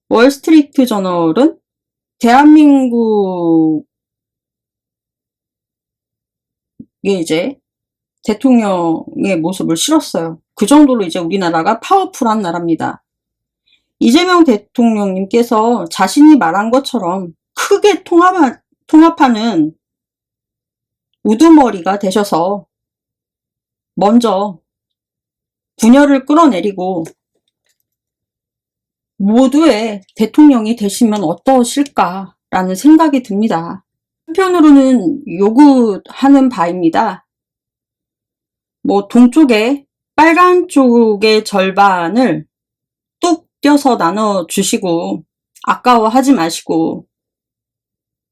월스트리트 저널은 대한민국의 이제 대통령의 모습을 실었어요. 그 정도로 이제 우리나라가 파워풀한 나라입니다. 이재명 대통령님께서 자신이 말한 것처럼 크게 통합하는 우두머리가 되셔서 먼저 분열을 끌어내리고 모두의 대통령이 되시면 어떠실까라는 생각이 듭니다. 한편으로는 요구하는 바입니다. 뭐 동쪽에 빨간 쪽의 절반을 뚝 떼서 나눠주시고 아까워하지 마시고,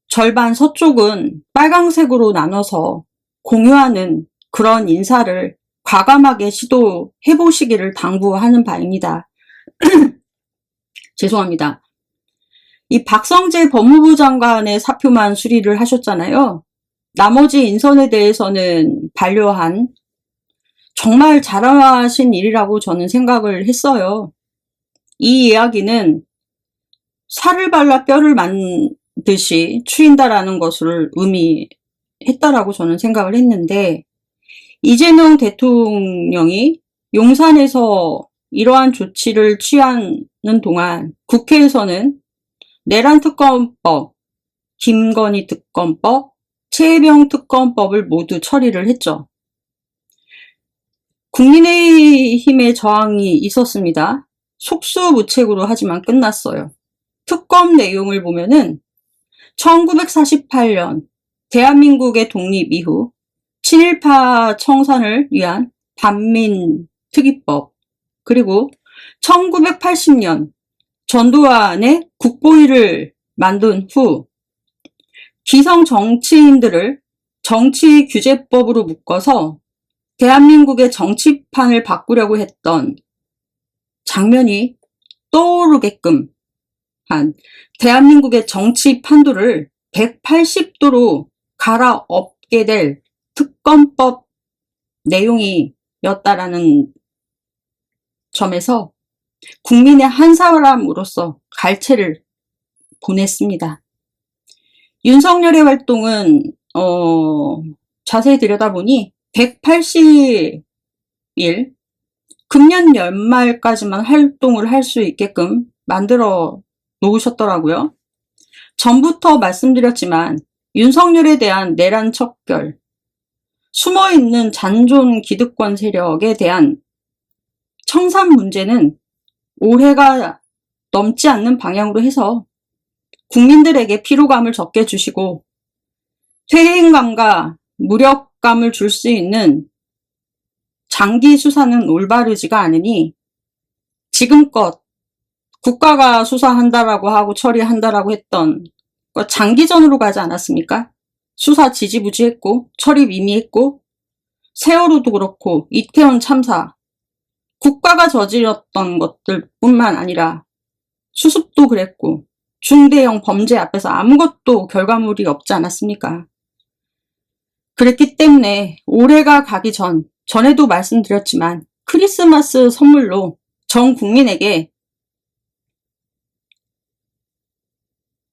절반 서쪽은 빨강색으로 나눠서 공유하는 그런 인사를 과감하게 시도해 보시기를 당부하는 바입니다. 죄송합니다. 이 박성재 법무부 장관의 사표만 수리를 하셨잖아요. 나머지 인선에 대해서는 반려한 정말 잘하신 일이라고 저는 생각을 했어요. 이 이야기는 살을 발라 뼈를 만듯이 추인다라는 것을 의미했다라고 저는 생각을 했는데, 이재명 대통령이 용산에서 이러한 조치를 취하는 동안 국회에서는 내란 특검법, 김건희 특검법, 최혜병 특검법을 모두 처리를 했죠. 국민의힘의 저항이 있었습니다. 속수무책으로 하지만 끝났어요. 특검 내용을 보면은 1948년 대한민국의 독립 이후 친일파 청산을 위한 반민특위법, 그리고 1980년 전두환의 국보위를 만든 후 기성 정치인들을 정치규제법으로 묶어서 대한민국의 정치판을 바꾸려고 했던 장면이 떠오르게끔 한 대한민국의 정치 판도를 180도로 갈아엎게 될 특검법 내용이었다라는 점에서 국민의 한 사람으로서 갈채를 보냈습니다. 윤석열의 활동은 자세히 들여다보니 180일, 금년 연말까지만 활동을 할 수 있게끔 만들어 놓으셨더라고요. 전부터 말씀드렸지만 윤석열에 대한 내란 척결, 숨어있는 잔존 기득권 세력에 대한 청산 문제는 올해가 넘지 않는 방향으로 해서 국민들에게 피로감을 적게 주시고 퇴행감과 무력감을 줄 수 있는 장기 수사는 올바르지가 않으니, 지금껏 국가가 수사한다라고 하고 처리한다라고 했던 거 장기전으로 가지 않았습니까? 수사 지지부지했고 처리 미미했고, 세월호도 그렇고 이태원 참사, 국가가 저질렀던 것들 뿐만 아니라 수습도 그랬고 중대형 범죄 앞에서 아무것도 결과물이 없지 않았습니까? 그랬기 때문에 올해가 가기 전에도 말씀드렸지만 크리스마스 선물로 전 국민에게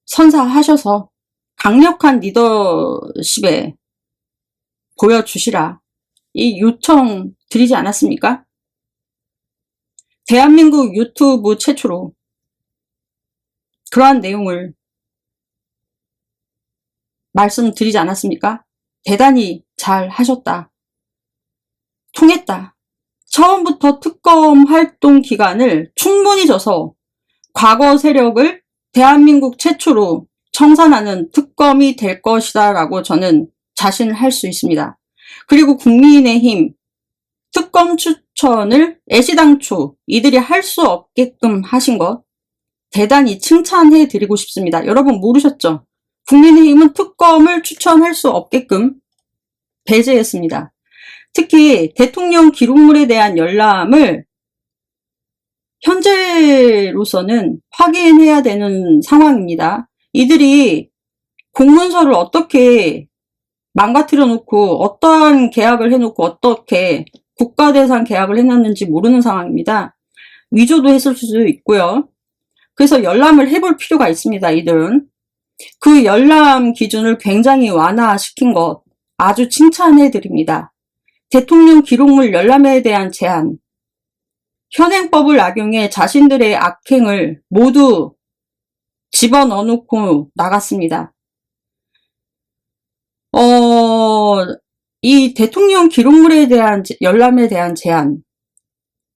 선사하셔서 강력한 리더십에 보여주시라, 이 요청 드리지 않았습니까? 대한민국 유튜브 최초로 그러한 내용을 말씀드리지 않았습니까? 대단히 잘 하셨다. 통했다. 처음부터 특검 활동 기간을 충분히 줘서 과거 세력을 대한민국 최초로 청산하는 특검이 될 것이다 라고 저는 자신할 수 있습니다. 그리고 국민의힘 특검 추천을 애시당초 이들이 할 수 없게끔 하신 것 대단히 칭찬해 드리고 싶습니다. 여러분 모르셨죠? 국민의힘은 특검을 추천할 수 없게끔 배제했습니다. 특히 대통령 기록물에 대한 열람을 현재로서는 확인해야 되는 상황입니다. 이들이 공문서를 어떻게 망가뜨려 놓고 어떠한 계약을 해놓고 어떻게 국가대상 계약을 해놨는지 모르는 상황입니다. 위조도 했을 수도 있고요. 그래서 열람을 해볼 필요가 있습니다. 이들은 그 열람 기준을 굉장히 완화시킨 것 아주 칭찬해 드립니다. 대통령 기록물 열람에 대한 제한, 현행법을 악용해 자신들의 악행을 모두 집어넣어 놓고 나갔습니다. 이 대통령 기록물에 대한 열람에 대한 제한,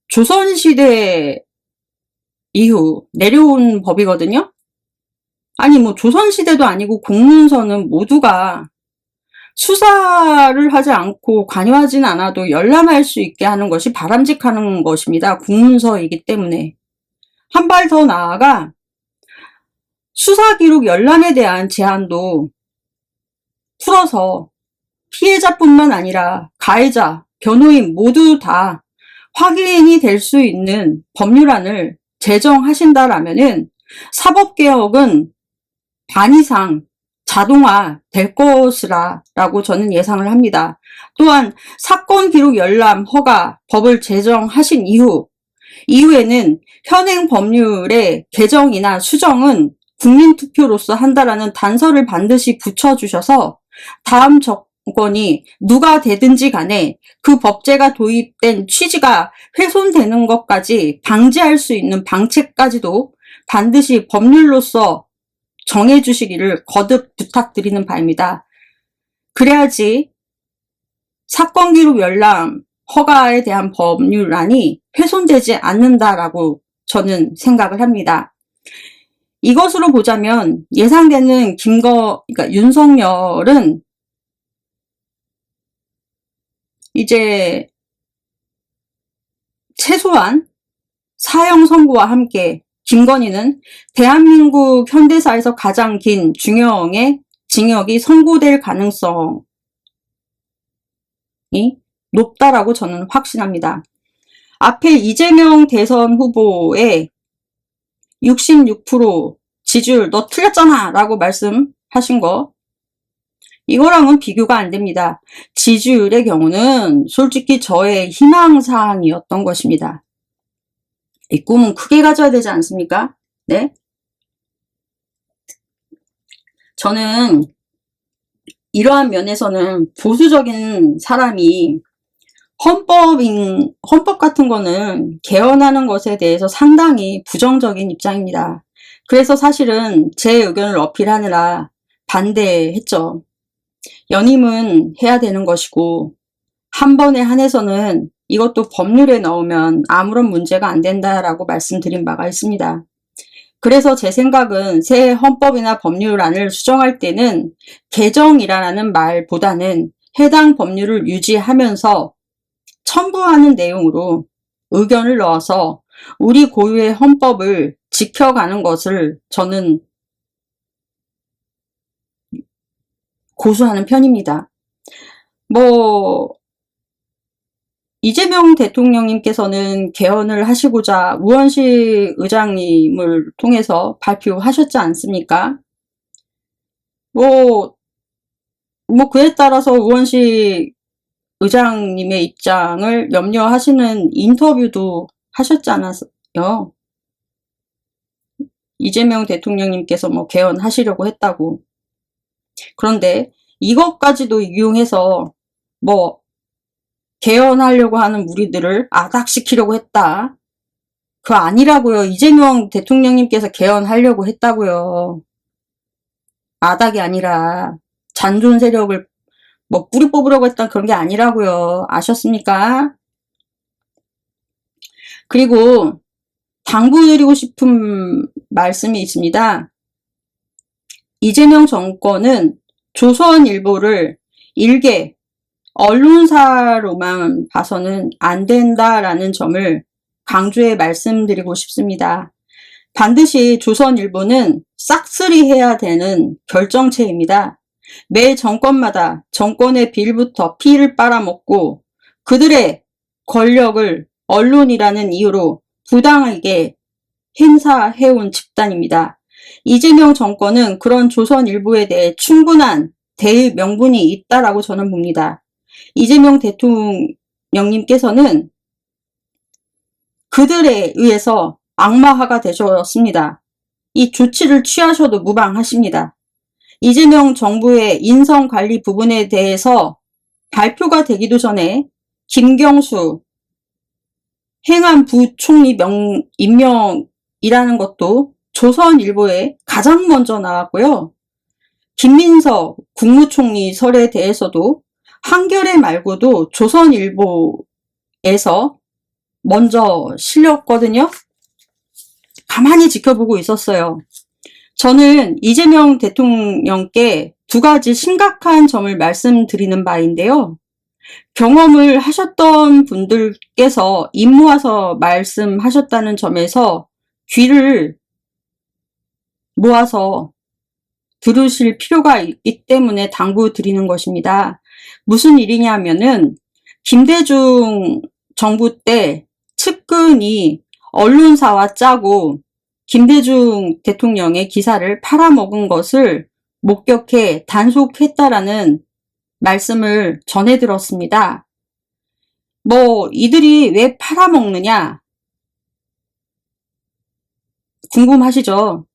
조선시대 이후 내려온 법이거든요. 아니 뭐 조선시대도 아니고 공문서는 모두가 수사를 하지 않고 관여하진 않아도 열람할 수 있게 하는 것이 바람직한 것입니다. 공문서이기 때문에. 한 발 더 나아가 수사기록 열람에 대한 제한도 풀어서 피해자뿐만 아니라 가해자, 변호인 모두 다 확인이 될 수 있는 법률안을 제정하신다라면은 사법개혁은 반 이상 자동화 될 것이라고 저는 예상을 합니다. 또한 사건 기록 열람 허가 법을 제정하신 이후에는 현행 법률의 개정이나 수정은 국민투표로서 한다라는 단서를 반드시 붙여주셔서 다음 정권이 누가 되든지 간에 그 법제가 도입된 취지가 훼손되는 것까지 방지할 수 있는 방책까지도 반드시 법률로서 정해주시기를 거듭 부탁드리는 바입니다. 그래야지 사건 기록 열람 허가에 대한 법률안이 훼손되지 않는다라고 저는 생각을 합니다. 이것으로 보자면 예상되는 그러니까 윤석열은 이제 최소한 사형 선고와 함께 김건희는 대한민국 현대사에서 가장 긴 중형의 징역이 선고될 가능성이 높다라고 저는 확신합니다. 앞에 이재명 대선 후보의 66% 지지율 너 틀렸잖아 라고 말씀하신 거 이거랑은 비교가 안 됩니다. 지지율의 경우는 솔직히 저의 희망사항이었던 것입니다. 이 꿈은 크게 가져야 되지 않습니까? 네? 저는 이러한 면에서는 보수적인 사람이 헌법 같은 거는 개헌하는 것에 대해서 상당히 부정적인 입장입니다. 그래서 사실은 제 의견을 어필하느라 반대했죠. 연임은 해야 되는 것이고 한 번에 한해서는 이것도 법률에 넣으면 아무런 문제가 안 된다라고 말씀드린 바가 있습니다. 그래서 제 생각은 새 헌법이나 법률안을 수정할 때는 개정이라는 말보다는 해당 법률을 유지하면서 첨부하는 내용으로 의견을 넣어서 우리 고유의 헌법을 지켜가는 것을 저는 고수하는 편입니다. 이재명 대통령님께서는 개헌을 하시고자 우원식 의장님을 통해서 발표하셨지 않습니까? 그에 따라서 우원식 의장님의 입장을 염려하시는 인터뷰도 하셨지 않았어요? 이재명 대통령님께서 개헌하시려고 했다고. 그런데 이것까지도 이용해서 개헌하려고 하는 무리들을 아닥시키려고 했다. 그거 아니라고요. 이재명 대통령님께서 개헌하려고 했다고요. 아닥이 아니라 잔존 세력을 뿌리 뽑으려고 했던 그런 게 아니라고요. 아셨습니까? 그리고 당부드리고 싶은 말씀이 있습니다. 이재명 정권은 조선일보를 일개 언론사로만 봐서는 안 된다라는 점을 강조해 말씀드리고 싶습니다. 반드시 조선일보는 싹쓸이해야 되는 결정체입니다. 매 정권마다 정권의 빌부터 피를 빨아먹고 그들의 권력을 언론이라는 이유로 부당하게 행사해온 집단입니다. 이재명 정권은 그런 조선일보에 대해 충분한 대의 명분이 있다라고 저는 봅니다. 이재명 대통령님께서는 그들에 의해서 악마화가 되셨습니다. 이 조치를 취하셔도 무방하십니다. 이재명 정부의 인성관리 부분에 대해서 발표가 되기도 전에 김경수 행안 부총리 임명이라는 것도 조선일보에 가장 먼저 나왔고요. 김민석 국무총리 설에 대해서도 한겨레 말고도 조선일보에서 먼저 실렸거든요. 가만히 지켜보고 있었어요. 저는 이재명 대통령께 두 가지 심각한 점을 말씀드리는 바인데요. 경험을 하셨던 분들께서 입 모아서 말씀하셨다는 점에서 귀를 모아서 들으실 필요가 있기 때문에 당부드리는 것입니다. 무슨 일이냐면은 김대중 정부 때 측근이 언론사와 짜고 김대중 대통령의 기사를 팔아먹은 것을 목격해 단속했다라는 말씀을 전해 들었습니다. 이들이 왜 팔아먹느냐 궁금하시죠?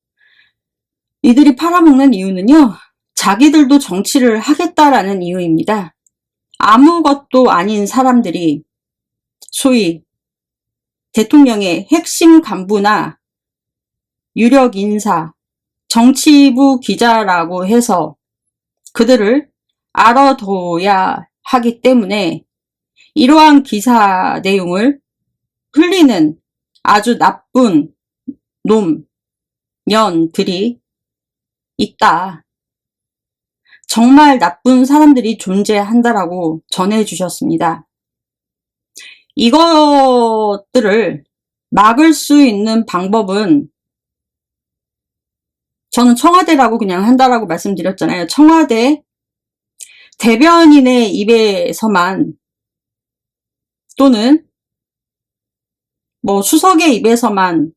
이들이 팔아먹는 이유는요, 자기들도 정치를 하겠다라는 이유입니다. 아무것도 아닌 사람들이 소위 대통령의 핵심 간부나 유력 인사, 정치부 기자라고 해서 그들을 알아둬야 하기 때문에 이러한 기사 내용을 흘리는 아주 나쁜 놈년들이 있다. 정말 나쁜 사람들이 존재한다라고 전해주셨습니다. 이것들을 막을 수 있는 방법은 저는 청와대라고 그냥 한다라고 말씀드렸잖아요. 청와대 대변인의 입에서만 또는 수석의 입에서만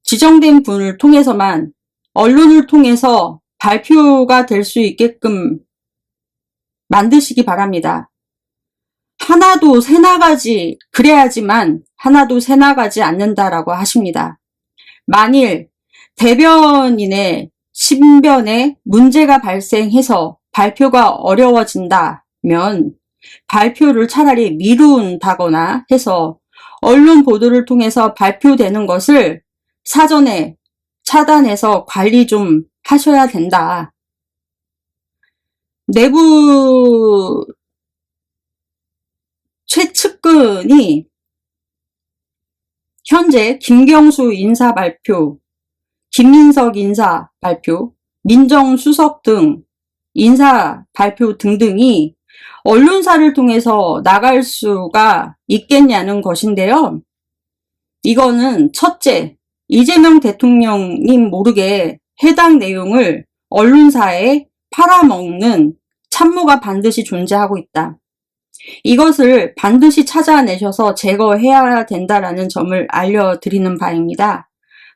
지정된 분을 통해서만 언론을 통해서 발표가 될 수 있게끔 만드시기 바랍니다. 하나도 새나가지 그래야지만 하나도 새나가지 않는다라고 하십니다. 만일 대변인의 신변에 문제가 발생해서 발표가 어려워진다면 발표를 차라리 미룬다거나 해서 언론 보도를 통해서 발표되는 것을 사전에 차단해서 관리 좀 하셔야 된다. 내부 최측근이 현재 김경수 인사 발표, 김민석 인사 발표, 민정수석 등 인사 발표 등등이 언론사를 통해서 나갈 수가 있겠냐는 것인데요. 이거는 첫째, 이재명 대통령님 모르게 해당 내용을 언론사에 팔아먹는 참모가 반드시 존재하고 있다. 이것을 반드시 찾아내셔서 제거해야 된다라는 점을 알려드리는 바입니다.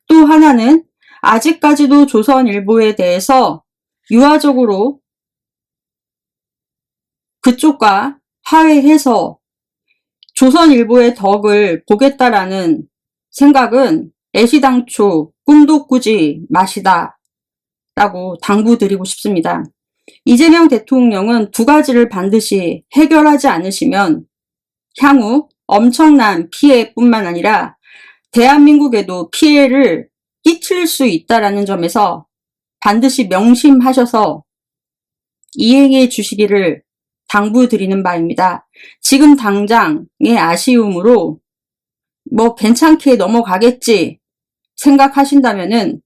또 하나는 아직까지도 조선일보에 대해서 유화적으로 그쪽과 화해해서 조선일보의 덕을 보겠다라는 생각은 애시당초 꿈도 꾸지 마시다 라고 당부드리고 싶습니다. 이재명 대통령은 두 가지를 반드시 해결하지 않으시면 향후 엄청난 피해뿐만 아니라 대한민국에도 피해를 끼칠 수 있다라는 점에서 반드시 명심하셔서 이행해 주시기를 당부드리는 바입니다. 지금 당장의 아쉬움으로 괜찮게 넘어가겠지 생각하신다면은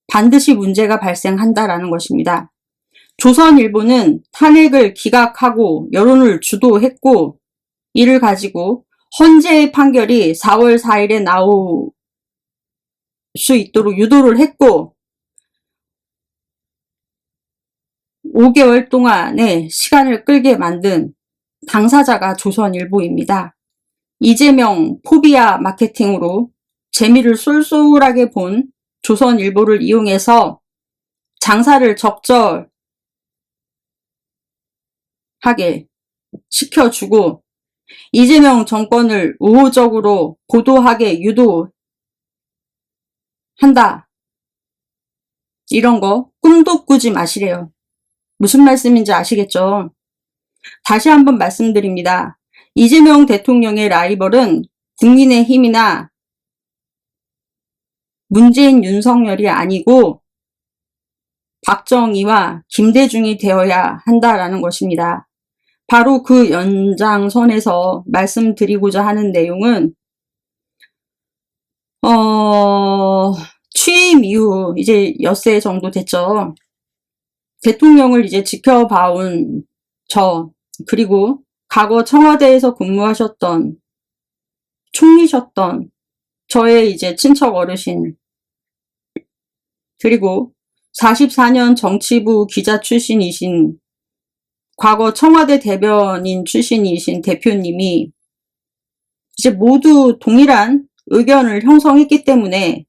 반드시 문제가 발생한다라는 것입니다. 조선일보는 탄핵을 기각하고 여론을 주도했고 이를 가지고 헌재의 판결이 4월 4일에 나올 수 있도록 유도를 했고 5개월 동안의 시간을 끌게 만든 당사자가 조선일보입니다. 이재명 포비아 마케팅으로 재미를 쏠쏠하게 본 조선일보를 이용해서 장사를 적절하게 시켜주고 이재명 정권을 우호적으로 보도하게 유도한다. 이런 거 꿈도 꾸지 마시래요. 무슨 말씀인지 아시겠죠? 다시 한번 말씀드립니다. 이재명 대통령의 라이벌은 국민의힘이나 문재인, 윤석열이 아니고 박정희와 김대중이 되어야 한다라는 것입니다. 바로 그 연장선에서 말씀드리고자 하는 내용은 취임 이후 이제 엿새 정도 됐죠. 대통령을 이제 지켜봐온 저, 그리고 과거 청와대에서 근무하셨던, 총리셨던 저의 이제 친척 어르신, 그리고 44년 정치부 기자 출신이신, 과거 청와대 대변인 출신이신 대표님이 이제 모두 동일한 의견을 형성했기 때문에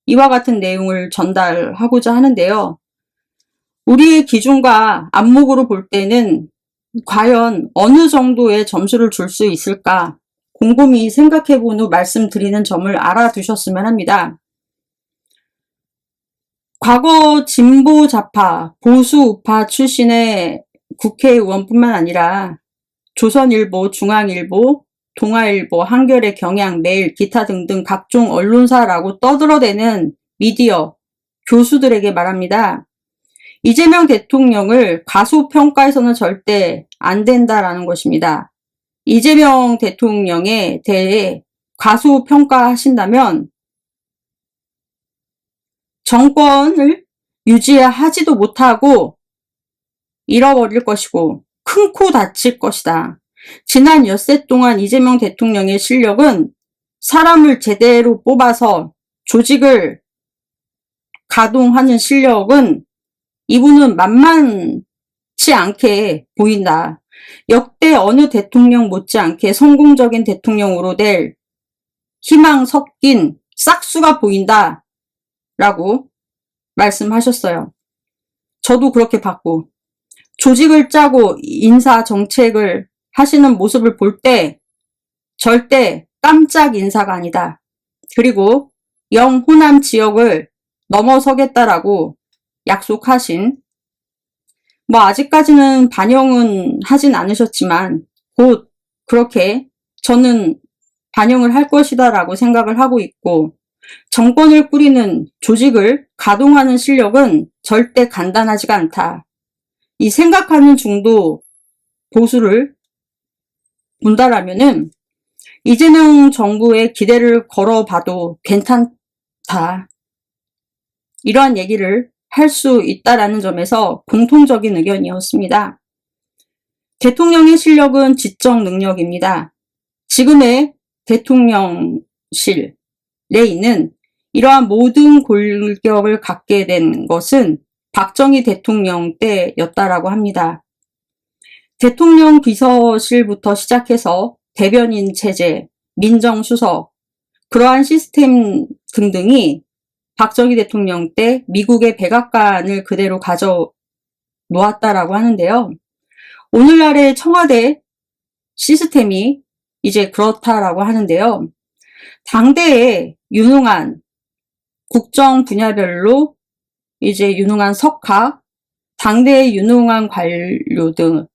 이와 같은 내용을 전달하고자 하는데요. 우리의 기준과 안목으로 볼 때는 과연 어느 정도의 점수를 줄 수 있을까 곰곰이 생각해본 후 말씀드리는 점을 알아두셨으면 합니다. 과거 진보 좌파, 보수 우파 출신의 국회의원뿐만 아니라 조선일보, 중앙일보, 동아일보, 한겨레, 경향, 매일, 기타 등등 각종 언론사라고 떠들어대는 미디어, 교수들에게 말합니다. 이재명 대통령을 과소평가해서는 절대 안 된다라는 것입니다. 이재명 대통령에 대해 과소평가하신다면 정권을 유지하지도 못하고 잃어버릴 것이고 큰 코 다칠 것이다. 지난 엿새 동안 이재명 대통령의 실력은 사람을 제대로 뽑아서 조직을 가동하는 실력은 이분은 만만치 않게 보인다. 역대 어느 대통령 못지않게 성공적인 대통령으로 될 희망 섞인 싹수가 보인다. 라고 말씀하셨어요. 저도 그렇게 봤고 조직을 짜고 인사 정책을 하시는 모습을 볼 때 절대 깜짝 인사가 아니다. 그리고 영호남 지역을 넘어서겠다라고 약속하신, 아직까지는 반영은 하진 않으셨지만 곧 그렇게 저는 반영을 할 것이다 라고 생각을 하고 있고, 정권을 꾸리는 조직을 가동하는 실력은 절대 간단하지가 않다. 이 생각하는 중도 보수를 본다라면은 이재명 정부의 기대를 걸어봐도 괜찮다. 이러한 얘기를 할 수 있다라는 점에서 공통적인 의견이었습니다. 대통령의 실력은 지적 능력입니다. 지금의 대통령실에 있는 이러한 모든 골격을 갖게 된 것은 박정희 대통령 때였다라고 합니다. 대통령 비서실부터 시작해서 대변인 체제, 민정수석, 그러한 시스템 등등이 박정희 대통령 때 미국의 백악관을 그대로 가져 놓았다라고 하는데요. 오늘날의 청와대 시스템이 이제 그렇다라고 하는데요. 당대에 유능한 국정 분야별로 이제 유능한 석학, 당대의 유능한 관료 등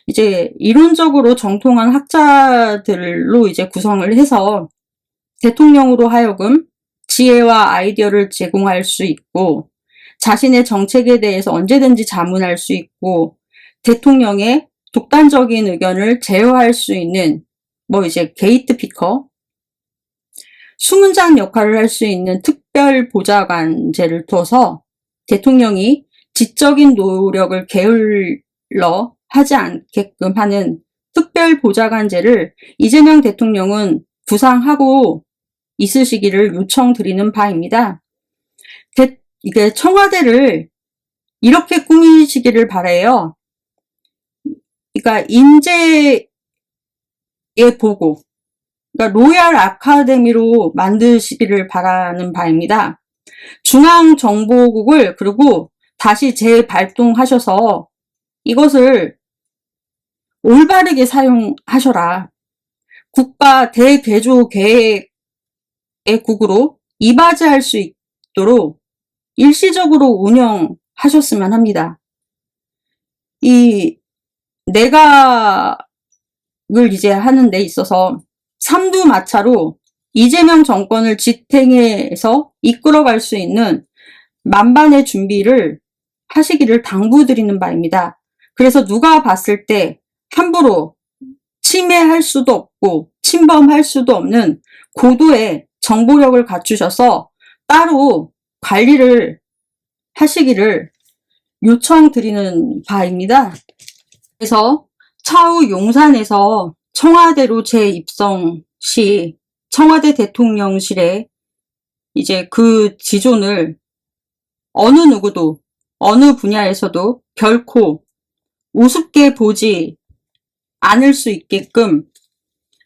이제 이론적으로 정통한 학자들로 이제 구성을 해서 대통령으로 하여금 지혜와 아이디어를 제공할 수 있고 자신의 정책에 대해서 언제든지 자문할 수 있고 대통령의 독단적인 의견을 제어할 수 있는 이제 게이트 피커, 수문장 역할을 할 수 있는 특별 보좌관제를 둬서 대통령이 지적인 노력을 게을러 하지 않게끔 하는 특별보좌관제를 이재명 대통령은 구상하고 있으시기를 요청드리는 바입니다. 이게 청와대를 이렇게 꾸미시기를 바라요. 그러니까 인재의 보고, 그러니까 로얄 아카데미로 만드시기를 바라는 바입니다. 중앙정보국을 그리고 다시 재발동하셔서 이것을 올바르게 사용하셔라. 국가 대개조 계획의 국으로 이바지할 수 있도록 일시적으로 운영하셨으면 합니다. 이 내각을 이제 하는 데 있어서 삼두마차로 이재명 정권을 지탱해서 이끌어갈 수 있는 만반의 준비를 하시기를 당부드리는 바입니다. 그래서 누가 봤을 때 함부로 침해할 수도 없고 침범할 수도 없는 고도의 정보력을 갖추셔서 따로 관리를 하시기를 요청드리는 바입니다. 그래서 차후 용산에서 청와대로 재입성 시 청와대 대통령실에 이제 그 지존을 어느 누구도 어느 분야에서도 결코 우습게 보지 않을 수 있게끔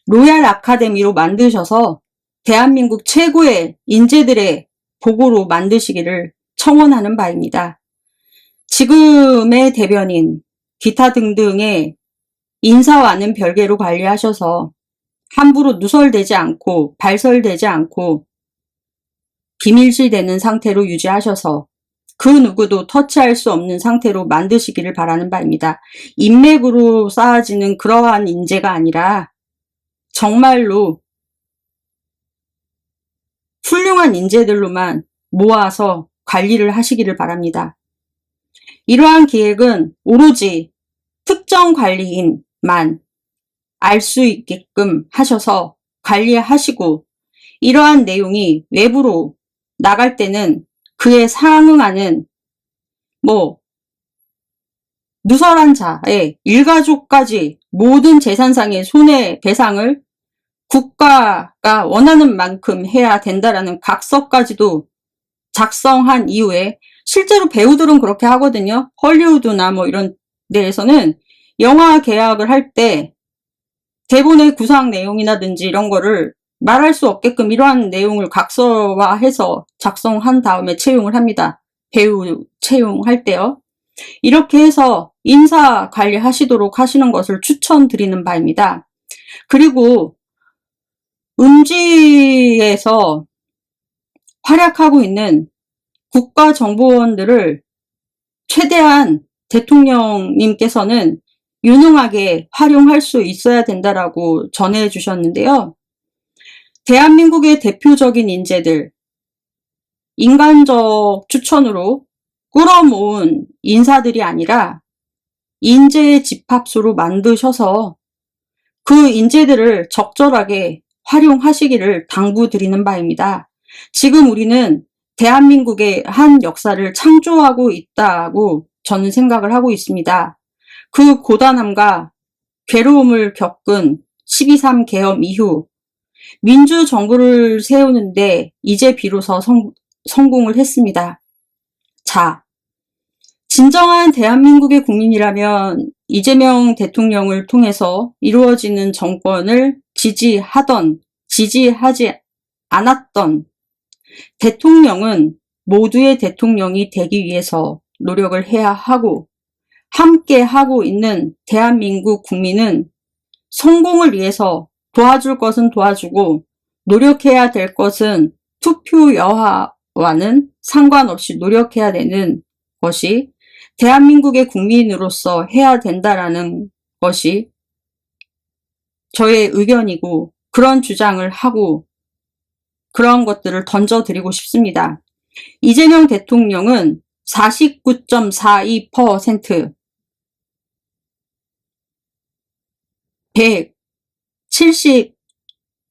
로얄 아카데미로 만드셔서 대한민국 최고의 인재들의 보고로 만드시기를 청원하는 바입니다. 지금의 대변인, 기타 등등의 인사와는 별개로 관리하셔서 함부로 누설되지 않고 발설되지 않고 비밀시되는 상태로 유지하셔서 그 누구도 터치할 수 없는 상태로 만드시기를 바라는 바입니다. 인맥으로 쌓아지는 그러한 인재가 아니라 정말로 훌륭한 인재들로만 모아서 관리를 하시기를 바랍니다. 이러한 기획은 오로지 특정 관리인만 알 수 있게끔 하셔서 관리하시고 이러한 내용이 외부로 나갈 때는 그에 상응하는 누설한 자의 일가족까지 모든 재산상의 손해배상을 국가가 원하는 만큼 해야 된다라는 각서까지도 작성한 이후에 실제로 배우들은 그렇게 하거든요. 헐리우드나 이런 데에서는 영화 계약을 할 때 대본의 구상 내용이라든지 이런 거를 말할 수 없게끔 이러한 내용을 각서화해서 작성한 다음에 채용을 합니다. 배우 채용할 때요. 이렇게 해서 인사 관리하시도록 하시는 것을 추천드리는 바입니다. 그리고 음지에서 활약하고 있는 국가정보원들을 최대한 대통령님께서는 유능하게 활용할 수 있어야 된다라고 전해주셨는데요. 대한민국의 대표적인 인재들, 인간적 추천으로 끌어모은 인사들이 아니라 인재의 집합소로 만드셔서 그 인재들을 적절하게 활용하시기를 당부드리는 바입니다. 지금 우리는 대한민국의 한 역사를 창조하고 있다고 저는 생각을 하고 있습니다. 그 고단함과 괴로움을 겪은 12.3 계엄 이후 민주정부를 세우는데 이제 비로소 성공을 했습니다. 자, 진정한 대한민국의 국민이라면 이재명 대통령을 통해서 이루어지는 정권을 지지하던, 지지하지 않았던 대통령은 모두의 대통령이 되기 위해서 노력을 해야 하고 함께 하고 있는 대한민국 국민은 성공을 위해서 도와줄 것은 도와주고 노력해야 될 것은 투표 여하와는 상관없이 노력해야 되는 것이 대한민국의 국민으로서 해야 된다라는 것이 저의 의견이고 그런 주장을 하고 그런 것들을 던져드리고 싶습니다. 이재명 대통령은 49.42%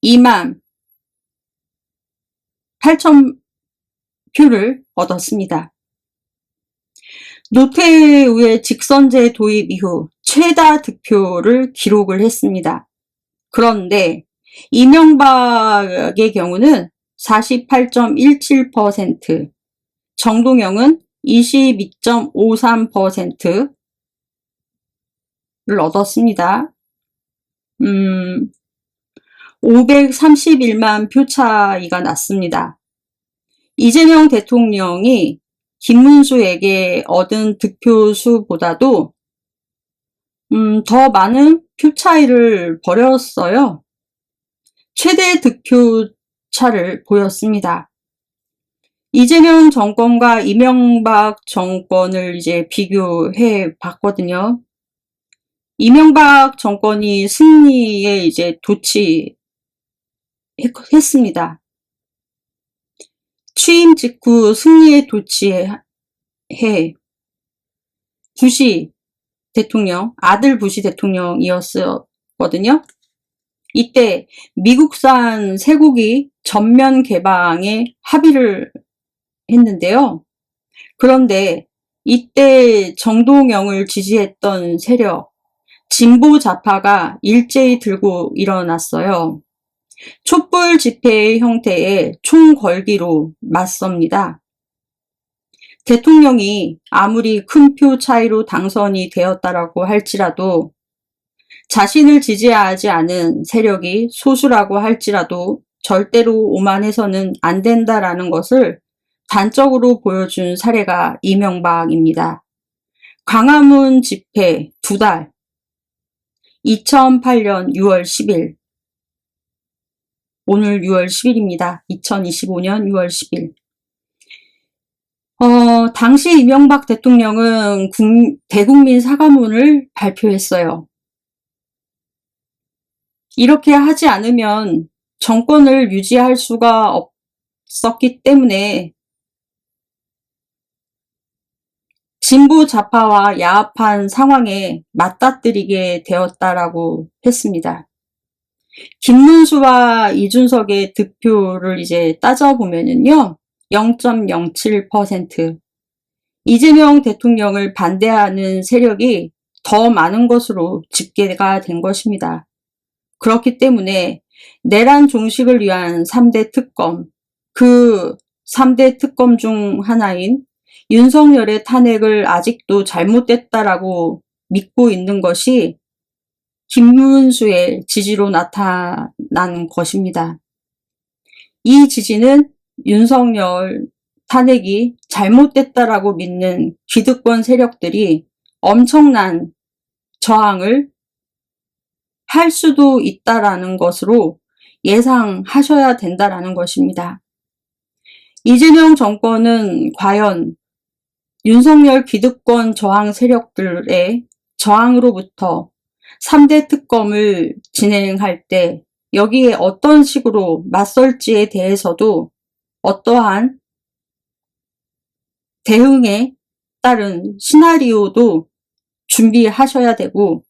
172만 8천 표를 얻었습니다. 노태우의 직선제 도입 이후 최다 득표를 기록을 했습니다. 그런데 이명박의 경우는 48.17%, 정동영은 22.53%를 얻었습니다. 531만 표 차이가 났습니다. 이재명 대통령이 김문수에게 얻은 득표수보다도 더 많은 표 차이를 벌였어요. 최대 득표 차를 보였습니다. 이재명 정권과 이명박 정권을 이제 비교해 봤거든요. 이명박 정권이 승리에 이제 도취했습니다. 취임 직후 승리에 도취해 부시 대통령, 아들 부시 대통령이었거든요. 이때 미국산 쇠고기 전면 개방에 합의를 했는데요. 그런데 이때 정동영을 지지했던 세력, 진보 좌파가 일제히 들고 일어났어요. 촛불 집회의 형태의 총걸기로 맞섭니다. 대통령이 아무리 큰 표 차이로 당선이 되었다라고 할지라도 자신을 지지하지 않은 세력이 소수라고 할지라도 절대로 오만해서는 안 된다라는 것을 단적으로 보여준 사례가 이명박입니다. 광화문 집회 2달, 2008년 6월 10일, 오늘 6월 10일입니다. 2025년 6월 10일. 당시 이명박 대통령은 대국민 사과문을 발표했어요. 이렇게 하지 않으면 정권을 유지할 수가 없었기 때문에 진보 좌파와 야합한 상황에 맞닥뜨리게 되었다라고 했습니다. 김문수와 이준석의 득표를 이제 따져보면은요, 0.07%, 이재명 대통령을 반대하는 세력이 더 많은 것으로 집계가 된 것입니다. 그렇기 때문에 내란 종식을 위한 3대 특검, 그 3대 특검 중 하나인 윤석열의 탄핵을 아직도 잘못됐다라고 믿고 있는 것이 김문수의 지지로 나타난 것입니다. 이 지지는 윤석열 탄핵이 잘못됐다라고 믿는 기득권 세력들이 엄청난 저항을 할 수도 있다라는 것으로 예상하셔야 된다라는 것입니다. 이재명 정권은 과연 윤석열 기득권 저항 세력들의 저항으로부터 3대 특검을 진행할 때 여기에 어떤 식으로 맞설지에 대해서도 어떠한 대응에 따른 시나리오도 준비하셔야 되고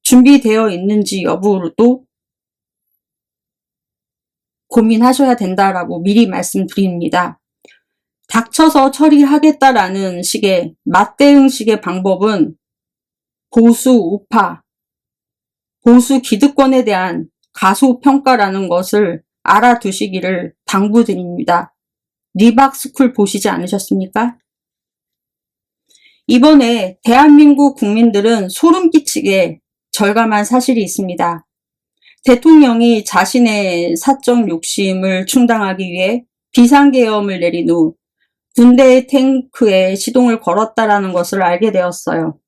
준비되어 있는지 여부도 고민하셔야 된다라고 미리 말씀드립니다. 닥쳐서 처리하겠다라는 식의 맞대응식의 방법은 보수 우파, 보수 기득권에 대한 가소평가라는 것을 알아두시기를 당부드립니다. 리박스쿨 보시지 않으셨습니까? 이번에 대한민국 국민들은 소름 끼치게 절감한 사실이 있습니다. 대통령이 자신의 사적 욕심을 충당하기 위해 비상계엄을 내린 후 군대의 탱크에 시동을 걸었다라는 것을 알게 되었어요.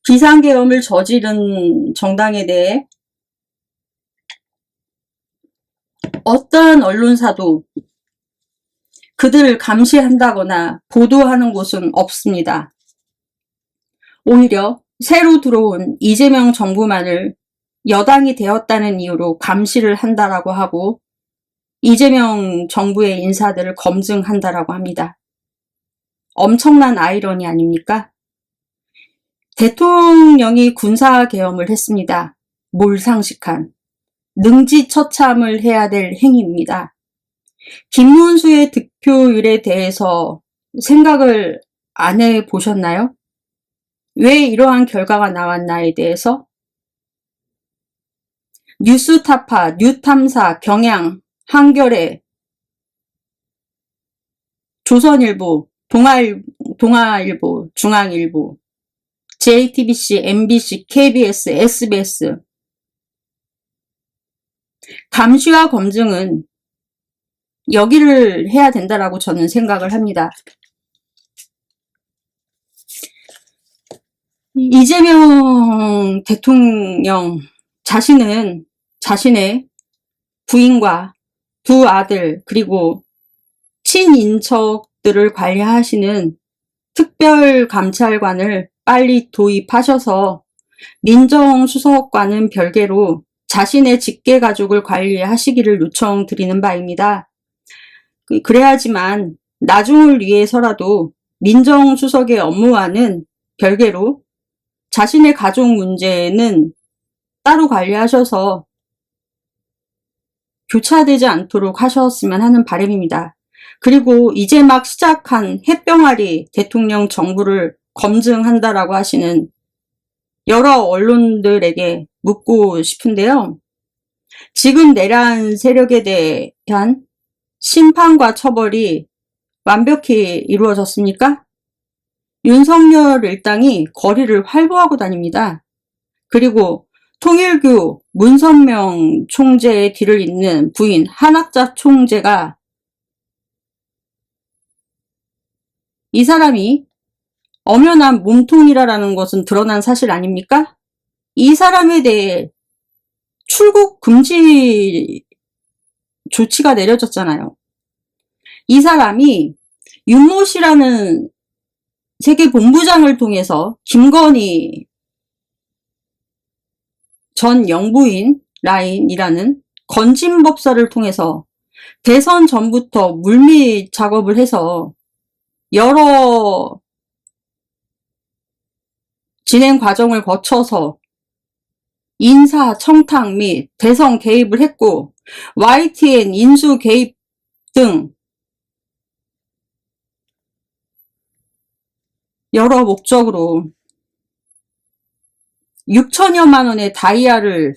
비상계엄을 저지른 정당에 대해 어떠한 언론사도 그들을 감시한다거나 보도하는 곳은 없습니다. 오히려 새로 들어온 이재명 정부만을 여당이 되었다는 이유로 감시를 한다라고 하고 이재명 정부의 인사들을 검증한다라고 합니다. 엄청난 아이러니 아닙니까? 대통령이 군사계엄을 했습니다. 몰상식한, 능지처참을 해야 될 행위입니다. 김문수의 득표율에 대해서 생각을 안 해보셨나요? 왜 이러한 결과가 나왔나에 대해서 뉴스타파, 뉴탐사, 경향, 한겨레, 조선일보, 동아일보, 중앙일보, JTBC, MBC, KBS, SBS 감시와 검증은 여기를 해야 된다라고 저는 생각을 합니다. 이재명 대통령 자신은 자신의 부인과 두 아들 그리고 친인척들을 관리하시는 특별감찰관을 빨리 도입하셔서 민정수석과는 별개로 자신의 직계가족을 관리하시기를 요청드리는 바입니다. 그래야지만 나중을 위해서라도 민정수석의 업무와는 별개로 자신의 가족 문제는 따로 관리하셔서 교차되지 않도록 하셨으면 하는 바람입니다. 그리고 이제 막 시작한 햇병아리 대통령 정부를 검증한다라고 하시는 여러 언론들에게 묻고 싶은데요. 지금 내란 세력에 대한 심판과 처벌이 완벽히 이루어졌습니까? 윤석열 일당이 거리를 활보하고 다닙니다. 그리고 통일교 문선명 총재의 뒤를 잇는 부인 한학자 총재가 이 사람이 엄연한 몸통이라는 것은 드러난 사실 아닙니까? 이 사람에 대해 출국 금지 조치가 내려졌잖아요. 이 사람이 윤모 씨라는 세계 본부장을 통해서 김건희 전 영부인 라인이라는 건진법사를 통해서 대선 전부터 물밑 작업을 해서 여러 진행 과정을 거쳐서 인사 청탁 및 대선 개입을 했고 YTN 인수 개입 등 여러 목적으로 6천여만 원의 다이아를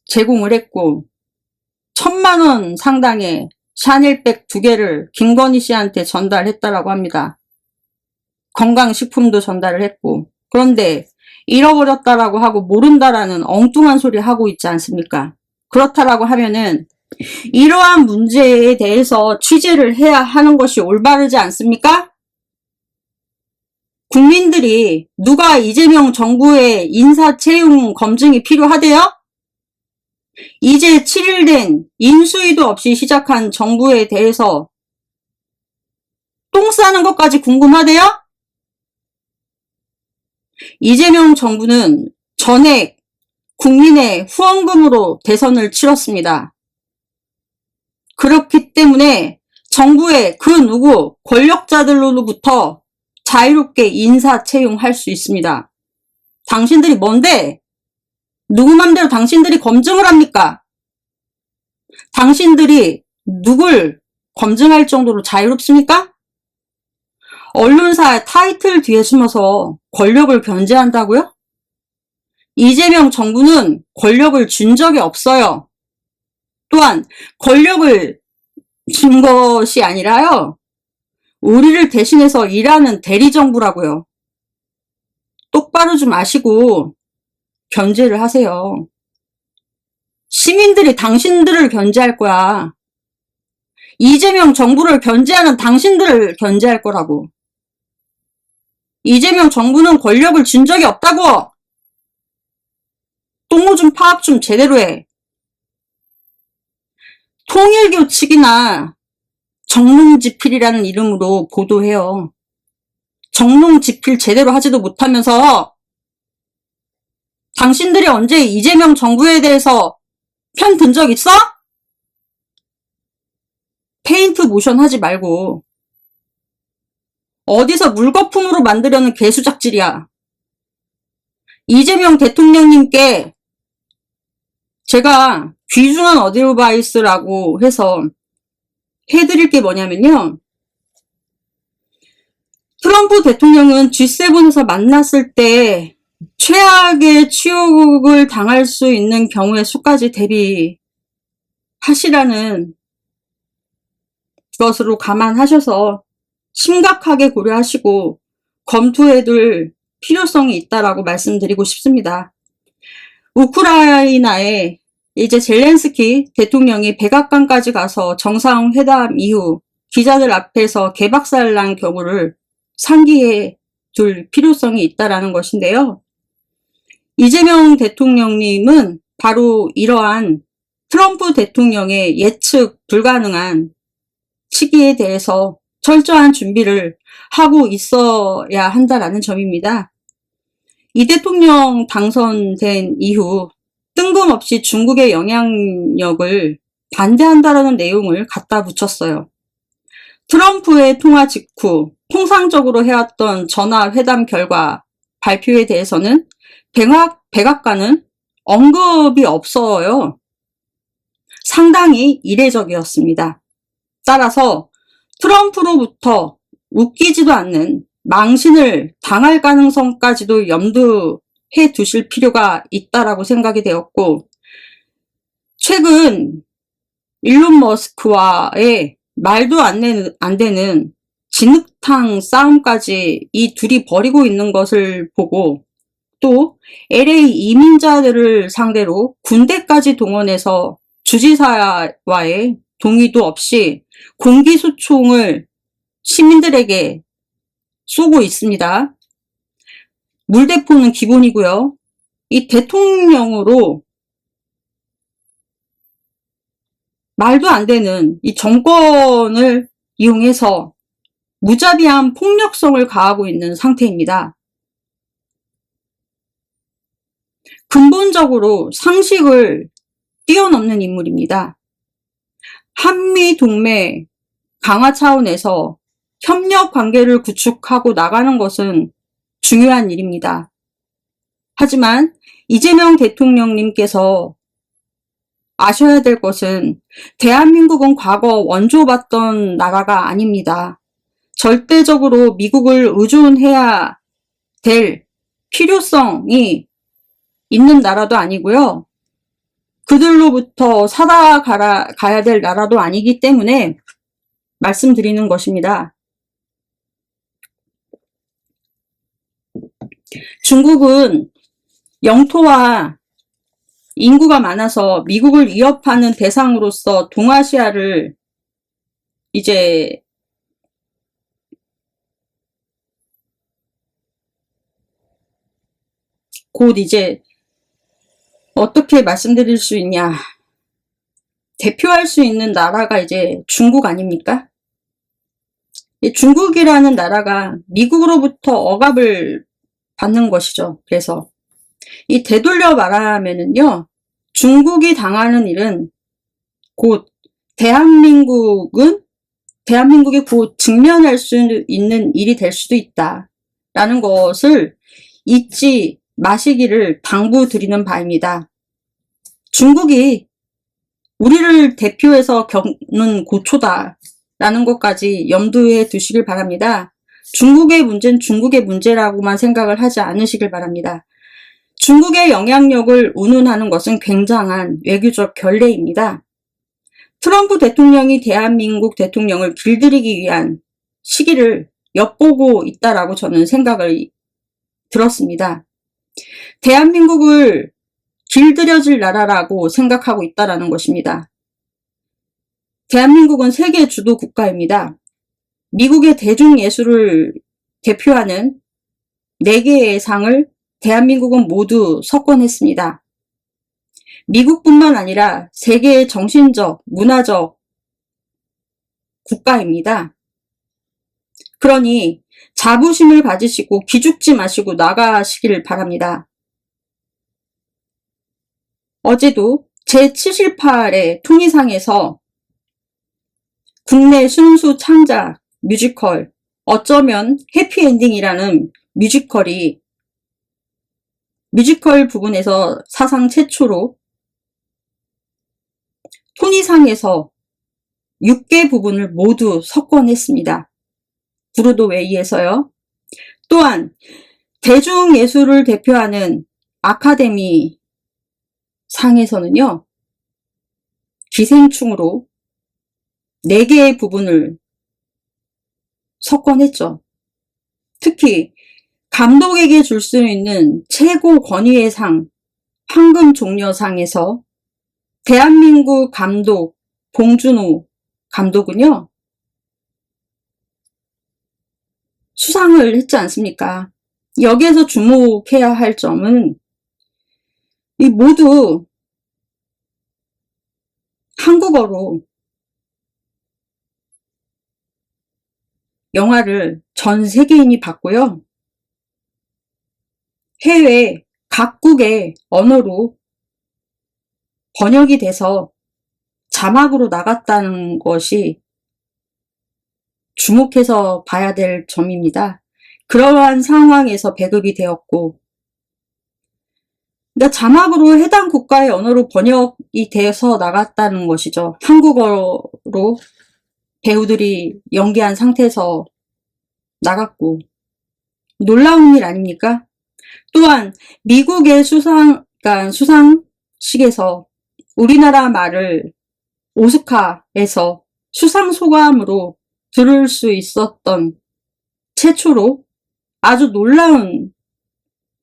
제공을 했고 1,000만 원 상당의 샤넬백 2개를 김건희 씨한테 전달했다라고 합니다. 건강식품도 전달을 했고 그런데 잃어버렸다라고 하고 모른다라는 엉뚱한 소리 하고 있지 않습니까? 그렇다라고 하면은 이러한 문제에 대해서 취재를 해야 하는 것이 올바르지 않습니까? 국민들이 누가 이재명 정부의 인사 채용 검증이 필요하대요? 이제 7일 된 인수위도 없이 시작한 정부에 대해서 똥 싸는 것까지 궁금하대요? 이재명 정부는 전액 국민의 후원금으로 대선을 치렀습니다. 그렇기 때문에 정부의 그 누구 권력자들로부터 자유롭게 인사 채용할 수 있습니다. 당신들이 뭔데? 누구 맘대로 당신들이 검증을 합니까? 당신들이 누굴 검증할 정도로 자유롭습니까? 언론사 타이틀 뒤에 숨어서 권력을 견제한다고요? 이재명 정부는 권력을 준 적이 없어요. 또한 권력을 준 것이 아니라요. 우리를 대신해서 일하는 대리정부라고요. 똑바로 좀 아시고 견제를 하세요. 시민들이 당신들을 견제할 거야. 이재명 정부를 견제하는 당신들을 견제할 거라고. 이재명 정부는 권력을 준 적이 없다고! 똥오줌 파악 좀 제대로 해. 통일교 측이나 정롱지필이라는 이름으로 보도해요. 정롱지필 제대로 하지도 못하면서 당신들이 언제 이재명 정부에 대해서 편 든 적 있어? 페인트 모션 하지 말고 어디서 물거품으로 만들려는 개수작질이야. 이재명 대통령님께 제가 귀중한 어드바이스라고 해서 해드릴 게 뭐냐면요. 트럼프 대통령은 G7에서 만났을 때 최악의 치욕을 당할 수 있는 경우의 수까지 대비하시라는 것으로 감안하셔서 심각하게 고려하시고 검토해둘 필요성이 있다라고 말씀드리고 싶습니다. 우크라이나에 이제 젤렌스키 대통령이 백악관까지 가서 정상회담 이후 기자들 앞에서 개박살 난 경우를 상기해 둘 필요성이 있다라는 것인데요. 이재명 대통령님은 바로 이러한 트럼프 대통령의 예측 불가능한 시기에 대해서 철저한 준비를 하고 있어야 한다라는 점입니다. 이 대통령 당선된 이후 뜬금없이 중국의 영향력을 반대한다라는 내용을 갖다 붙였어요. 트럼프의 통화 직후 통상적으로 해왔던 전화회담 결과 발표에 대해서는 백악관은 언급이 없어요. 상당히 이례적이었습니다. 따라서 트럼프로부터 웃기지도 않는 망신을 당할 가능성까지도 염두해 두실 필요가 있다라고 생각이 되었고, 최근 일론 머스크와의 말도 안 되는 진흙탕 싸움까지 이 둘이 벌이고 있는 것을 보고, 또 LA 이민자들을 상대로 군대까지 동원해서 주지사와의 동의도 없이 공기소총을 시민들에게 쏘고 있습니다. 물대포는 기본이고요. 이 대통령으로 말도 안 되는 이 정권을 이용해서 무자비한 폭력성을 가하고 있는 상태입니다. 근본적으로 상식을 뛰어넘는 인물입니다. 한미동맹 강화 차원에서 협력 관계를 구축하고 나가는 것은 중요한 일입니다. 하지만 이재명 대통령님께서 아셔야 될 것은 대한민국은 과거 원조받던 나라가 아닙니다. 절대적으로 미국을 의존해야 될 필요성이 있는 나라도 아니고요. 그들로부터 살아가야 될 나라도 아니기 때문에 말씀드리는 것입니다. 중국은 영토와 인구가 많아서 미국을 위협하는 대상으로서 동아시아를 이제 곧 이제 어떻게 말씀드릴 수 있냐. 대표할 수 있는 나라가 이제 중국 아닙니까? 중국이라는 나라가 미국으로부터 억압을 받는 것이죠. 그래서 이 되돌려 말하면은요, 중국이 당하는 일은 곧 대한민국이 곧 직면할 수 있는 일이 될 수도 있다라는 것을 잊지 마시기를 당부드리는 바입니다. 중국이 우리를 대표해서 겪는 고초다라는 것까지 염두에 두시길 바랍니다. 중국의 문제는 중국의 문제라고만 생각을 하지 않으시길 바랍니다. 중국의 영향력을 운운하는 것은 굉장한 외교적 결례입니다. 트럼프 대통령이 대한민국 대통령을 길들이기 위한 시기를 엿보고 있다라고 저는 생각을 들었습니다. 대한민국을 길들여질 나라라고 생각하고 있다라는 것입니다. 대한민국은 세계 주도 국가입니다. 미국의 대중예술을 대표하는 4개의 상을 대한민국은 모두 석권했습니다. 미국뿐만 아니라 세계의 정신적, 문화적 국가입니다. 그러니 자부심을 가지시고 기죽지 마시고 나가시길 바랍니다. 어제도 제78회 통일상에서 국내 순수 창작 뮤지컬 어쩌면 해피엔딩이라는 뮤지컬 부분에서 사상 최초로 토니상에서 6개 부분을 모두 석권했습니다. 브로드웨이에서요. 또한 대중예술을 대표하는 아카데미 상에서는요, 기생충으로 4개의 부분을 석권했죠. 특히 감독에게 줄 수 있는 최고 권위의 상, 황금종려상에서 대한민국 감독 봉준호 감독은요, 수상을 했지 않습니까? 여기에서 주목해야 할 점은 이 모두 한국어로 영화를 전 세계인이 봤고요. 해외 각국의 언어로 번역이 돼서 자막으로 나갔다는 것이 주목해서 봐야 될 점입니다. 그러한 상황에서 배급이 되었고, 그러니까 자막으로 해당 국가의 언어로 번역이 돼서 나갔다는 것이죠. 한국어로 배우들이 연기한 상태에서 나갔고, 놀라운 일 아닙니까? 또한 미국의 수상식에서 우리나라 말을 오스카에서 수상 소감으로 들을 수 있었던 최초로 아주 놀라운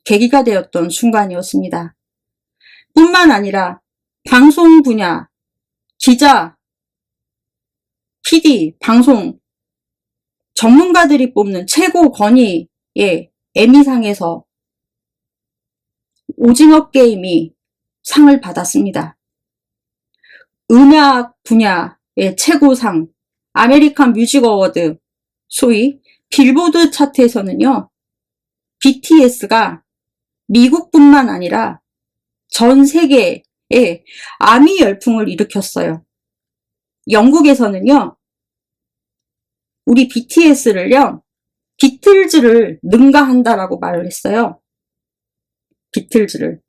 계기가 되었던 순간이었습니다. 뿐만 아니라 방송 분야, 기자, PD, 방송 전문가들이 뽑는 최고 권위의 에미상에서 오징어 게임이 상을 받았습니다. 음악 분야의 최고상, 아메리칸 뮤직 어워드, 소위 빌보드 차트에서는요, BTS가 미국뿐만 아니라 전 세계에 아미 열풍을 일으켰어요. 영국에서는요, 우리 BTS를요, 비틀즈를 능가한다라고 말을 했어요. 비틀즈를.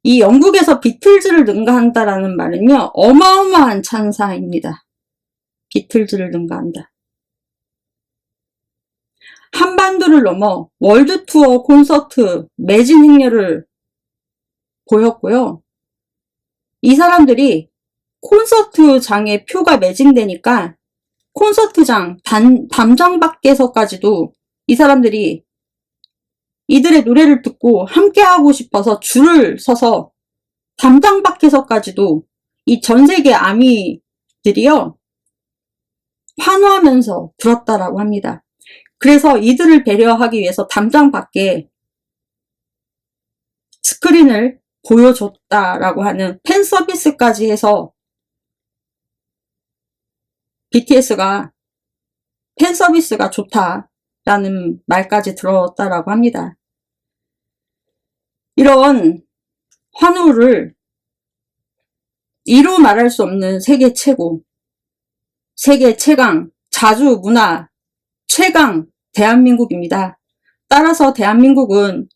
이 영국에서 비틀즈를 능가한다라는 말은요, 어마어마한 찬사입니다. 비틀즈를 능가한다. 한반도를 넘어 월드 투어 콘서트 매진 행렬을 보였고요. 이 사람들이 콘서트장에 표가 매진되니까 콘서트장 담장 밖에서까지도 이 사람들이 이들의 노래를 듣고 함께 하고 싶어서 줄을 서서 담장 밖에서까지도 이 전 세계 아미들이요, 환호하면서 불었다라고 합니다. 그래서 이들을 배려하기 위해서 담장 밖에 스크린을 보여줬다라고 하는 팬 서비스까지 해서 BTS가 팬 서비스가 좋다라는 말까지 들었다라고 합니다. 이런 환호를 이루 말할 수 없는 세계 최고, 세계 최강, 자주 문화 최강 대한민국입니다. 따라서 대한민국은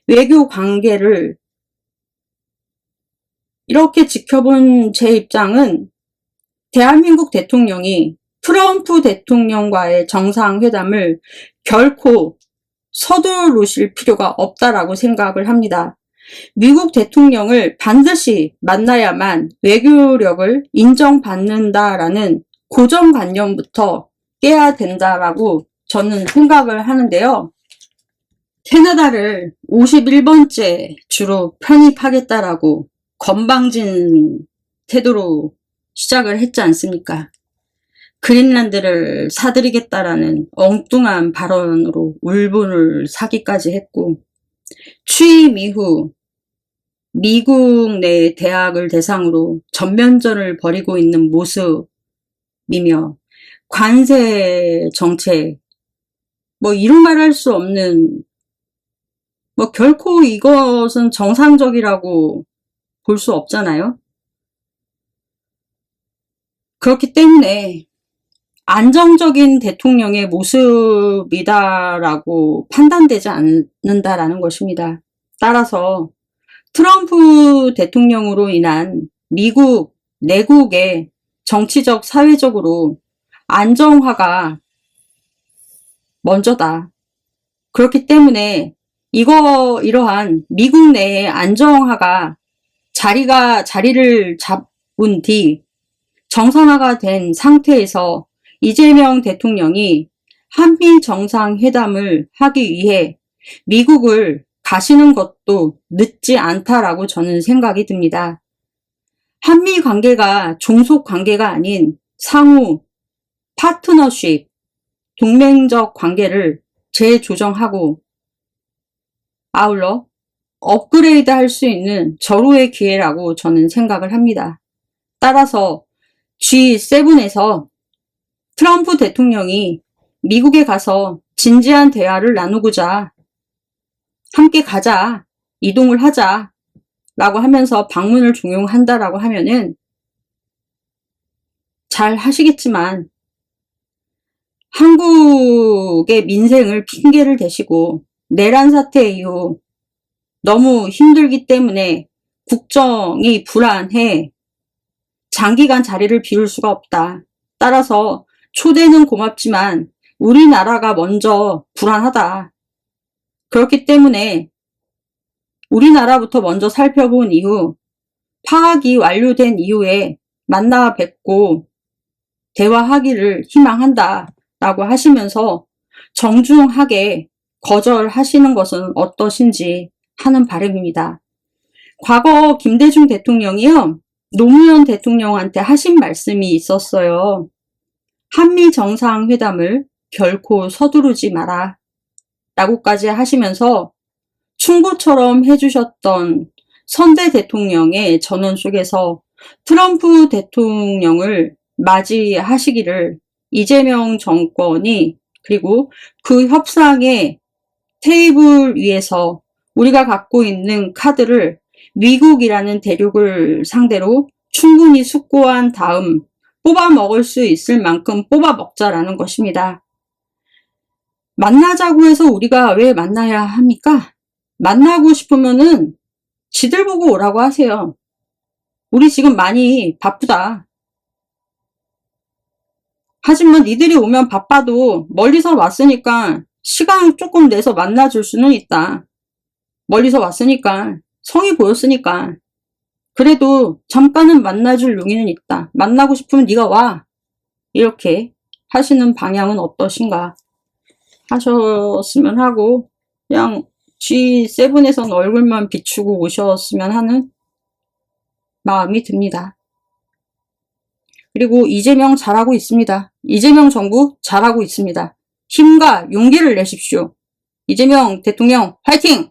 외교 관계를 이렇게 지켜본 제 입장은 대한민국 대통령이 트럼프 대통령과의 정상회담을 결코 서두르실 필요가 없다라고 생각을 합니다. 미국 대통령을 반드시 만나야만 외교력을 인정받는다라는 고정관념부터 깨야 된다라고 저는 생각을 하는데요. 캐나다를 51번째 주로 편입하겠다라고 건방진 태도로 시작을 했지 않습니까? 그린란드를 사들이겠다라는 엉뚱한 발언으로 울분을 사기까지 했고, 취임 이후 미국 내 대학을 대상으로 전면전을 벌이고 있는 모습이며, 관세 정책, 이루 말할 수 없는, 결코 이것은 정상적이라고 볼 수 없잖아요. 그렇기 때문에 안정적인 대통령의 모습이다라고 판단되지 않는다라는 것입니다. 따라서 트럼프 대통령으로 인한 미국 내국의 정치적, 사회적으로 안정화가 먼저다. 그렇기 때문에 이러한 미국 내의 안정화가 자리를 잡은 뒤 정상화가 된 상태에서 이재명 대통령이 한미 정상회담을 하기 위해 미국을 가시는 것도 늦지 않다라고 저는 생각이 듭니다. 한미 관계가 종속 관계가 아닌 상호 파트너십, 동맹적 관계를 재조정하고 아울러 업그레이드 할 수 있는 절호의 기회라고 저는 생각을 합니다. 따라서 G7에서 트럼프 대통령이 미국에 가서 진지한 대화를 나누고자 함께 가자, 이동을 하자 라고 하면서 방문을 종용한다라고 하면은 잘 하시겠지만 한국의 민생을 핑계를 대시고 내란 사태 이후 너무 힘들기 때문에 국정이 불안해 장기간 자리를 비울 수가 없다. 따라서 초대는 고맙지만 우리나라가 먼저 불안하다. 그렇기 때문에 우리나라부터 먼저 살펴본 이후 파악이 완료된 이후에 만나 뵙고 대화하기를 희망한다 라고 하시면서 정중하게 거절하시는 것은 어떠신지 하는 바람입니다. 과거 김대중 대통령이요, 노무현 대통령한테 하신 말씀이 있었어요. 한미 정상회담을 결코 서두르지 마라 라고까지 하시면서 충고처럼 해주셨던 선대 대통령의 전원 속에서 트럼프 대통령을 맞이하시기를 이재명 정권이 그리고 그 협상의 테이블 위에서 우리가 갖고 있는 카드를 미국이라는 대륙을 상대로 충분히 숙고한 다음 뽑아 먹을 수 있을 만큼 뽑아 먹자라는 것입니다. 만나자고 해서 우리가 왜 만나야 합니까? 만나고 싶으면은 지들 보고 오라고 하세요. 우리 지금 많이 바쁘다. 하지만 니들이 오면 바빠도 멀리서 왔으니까 시간 조금 내서 만나줄 수는 있다. 멀리서 왔으니까 성의 보였으니까 그래도 잠깐은 만나줄 용의는 있다. 만나고 싶으면 네가 와. 이렇게 하시는 방향은 어떠신가 하셨으면 하고 그냥 G7에서는 얼굴만 비추고 오셨으면 하는 마음이 듭니다. 그리고 이재명 잘하고 있습니다. 이재명 정부 잘하고 있습니다. 힘과 용기를 내십시오. 이재명 대통령 화이팅!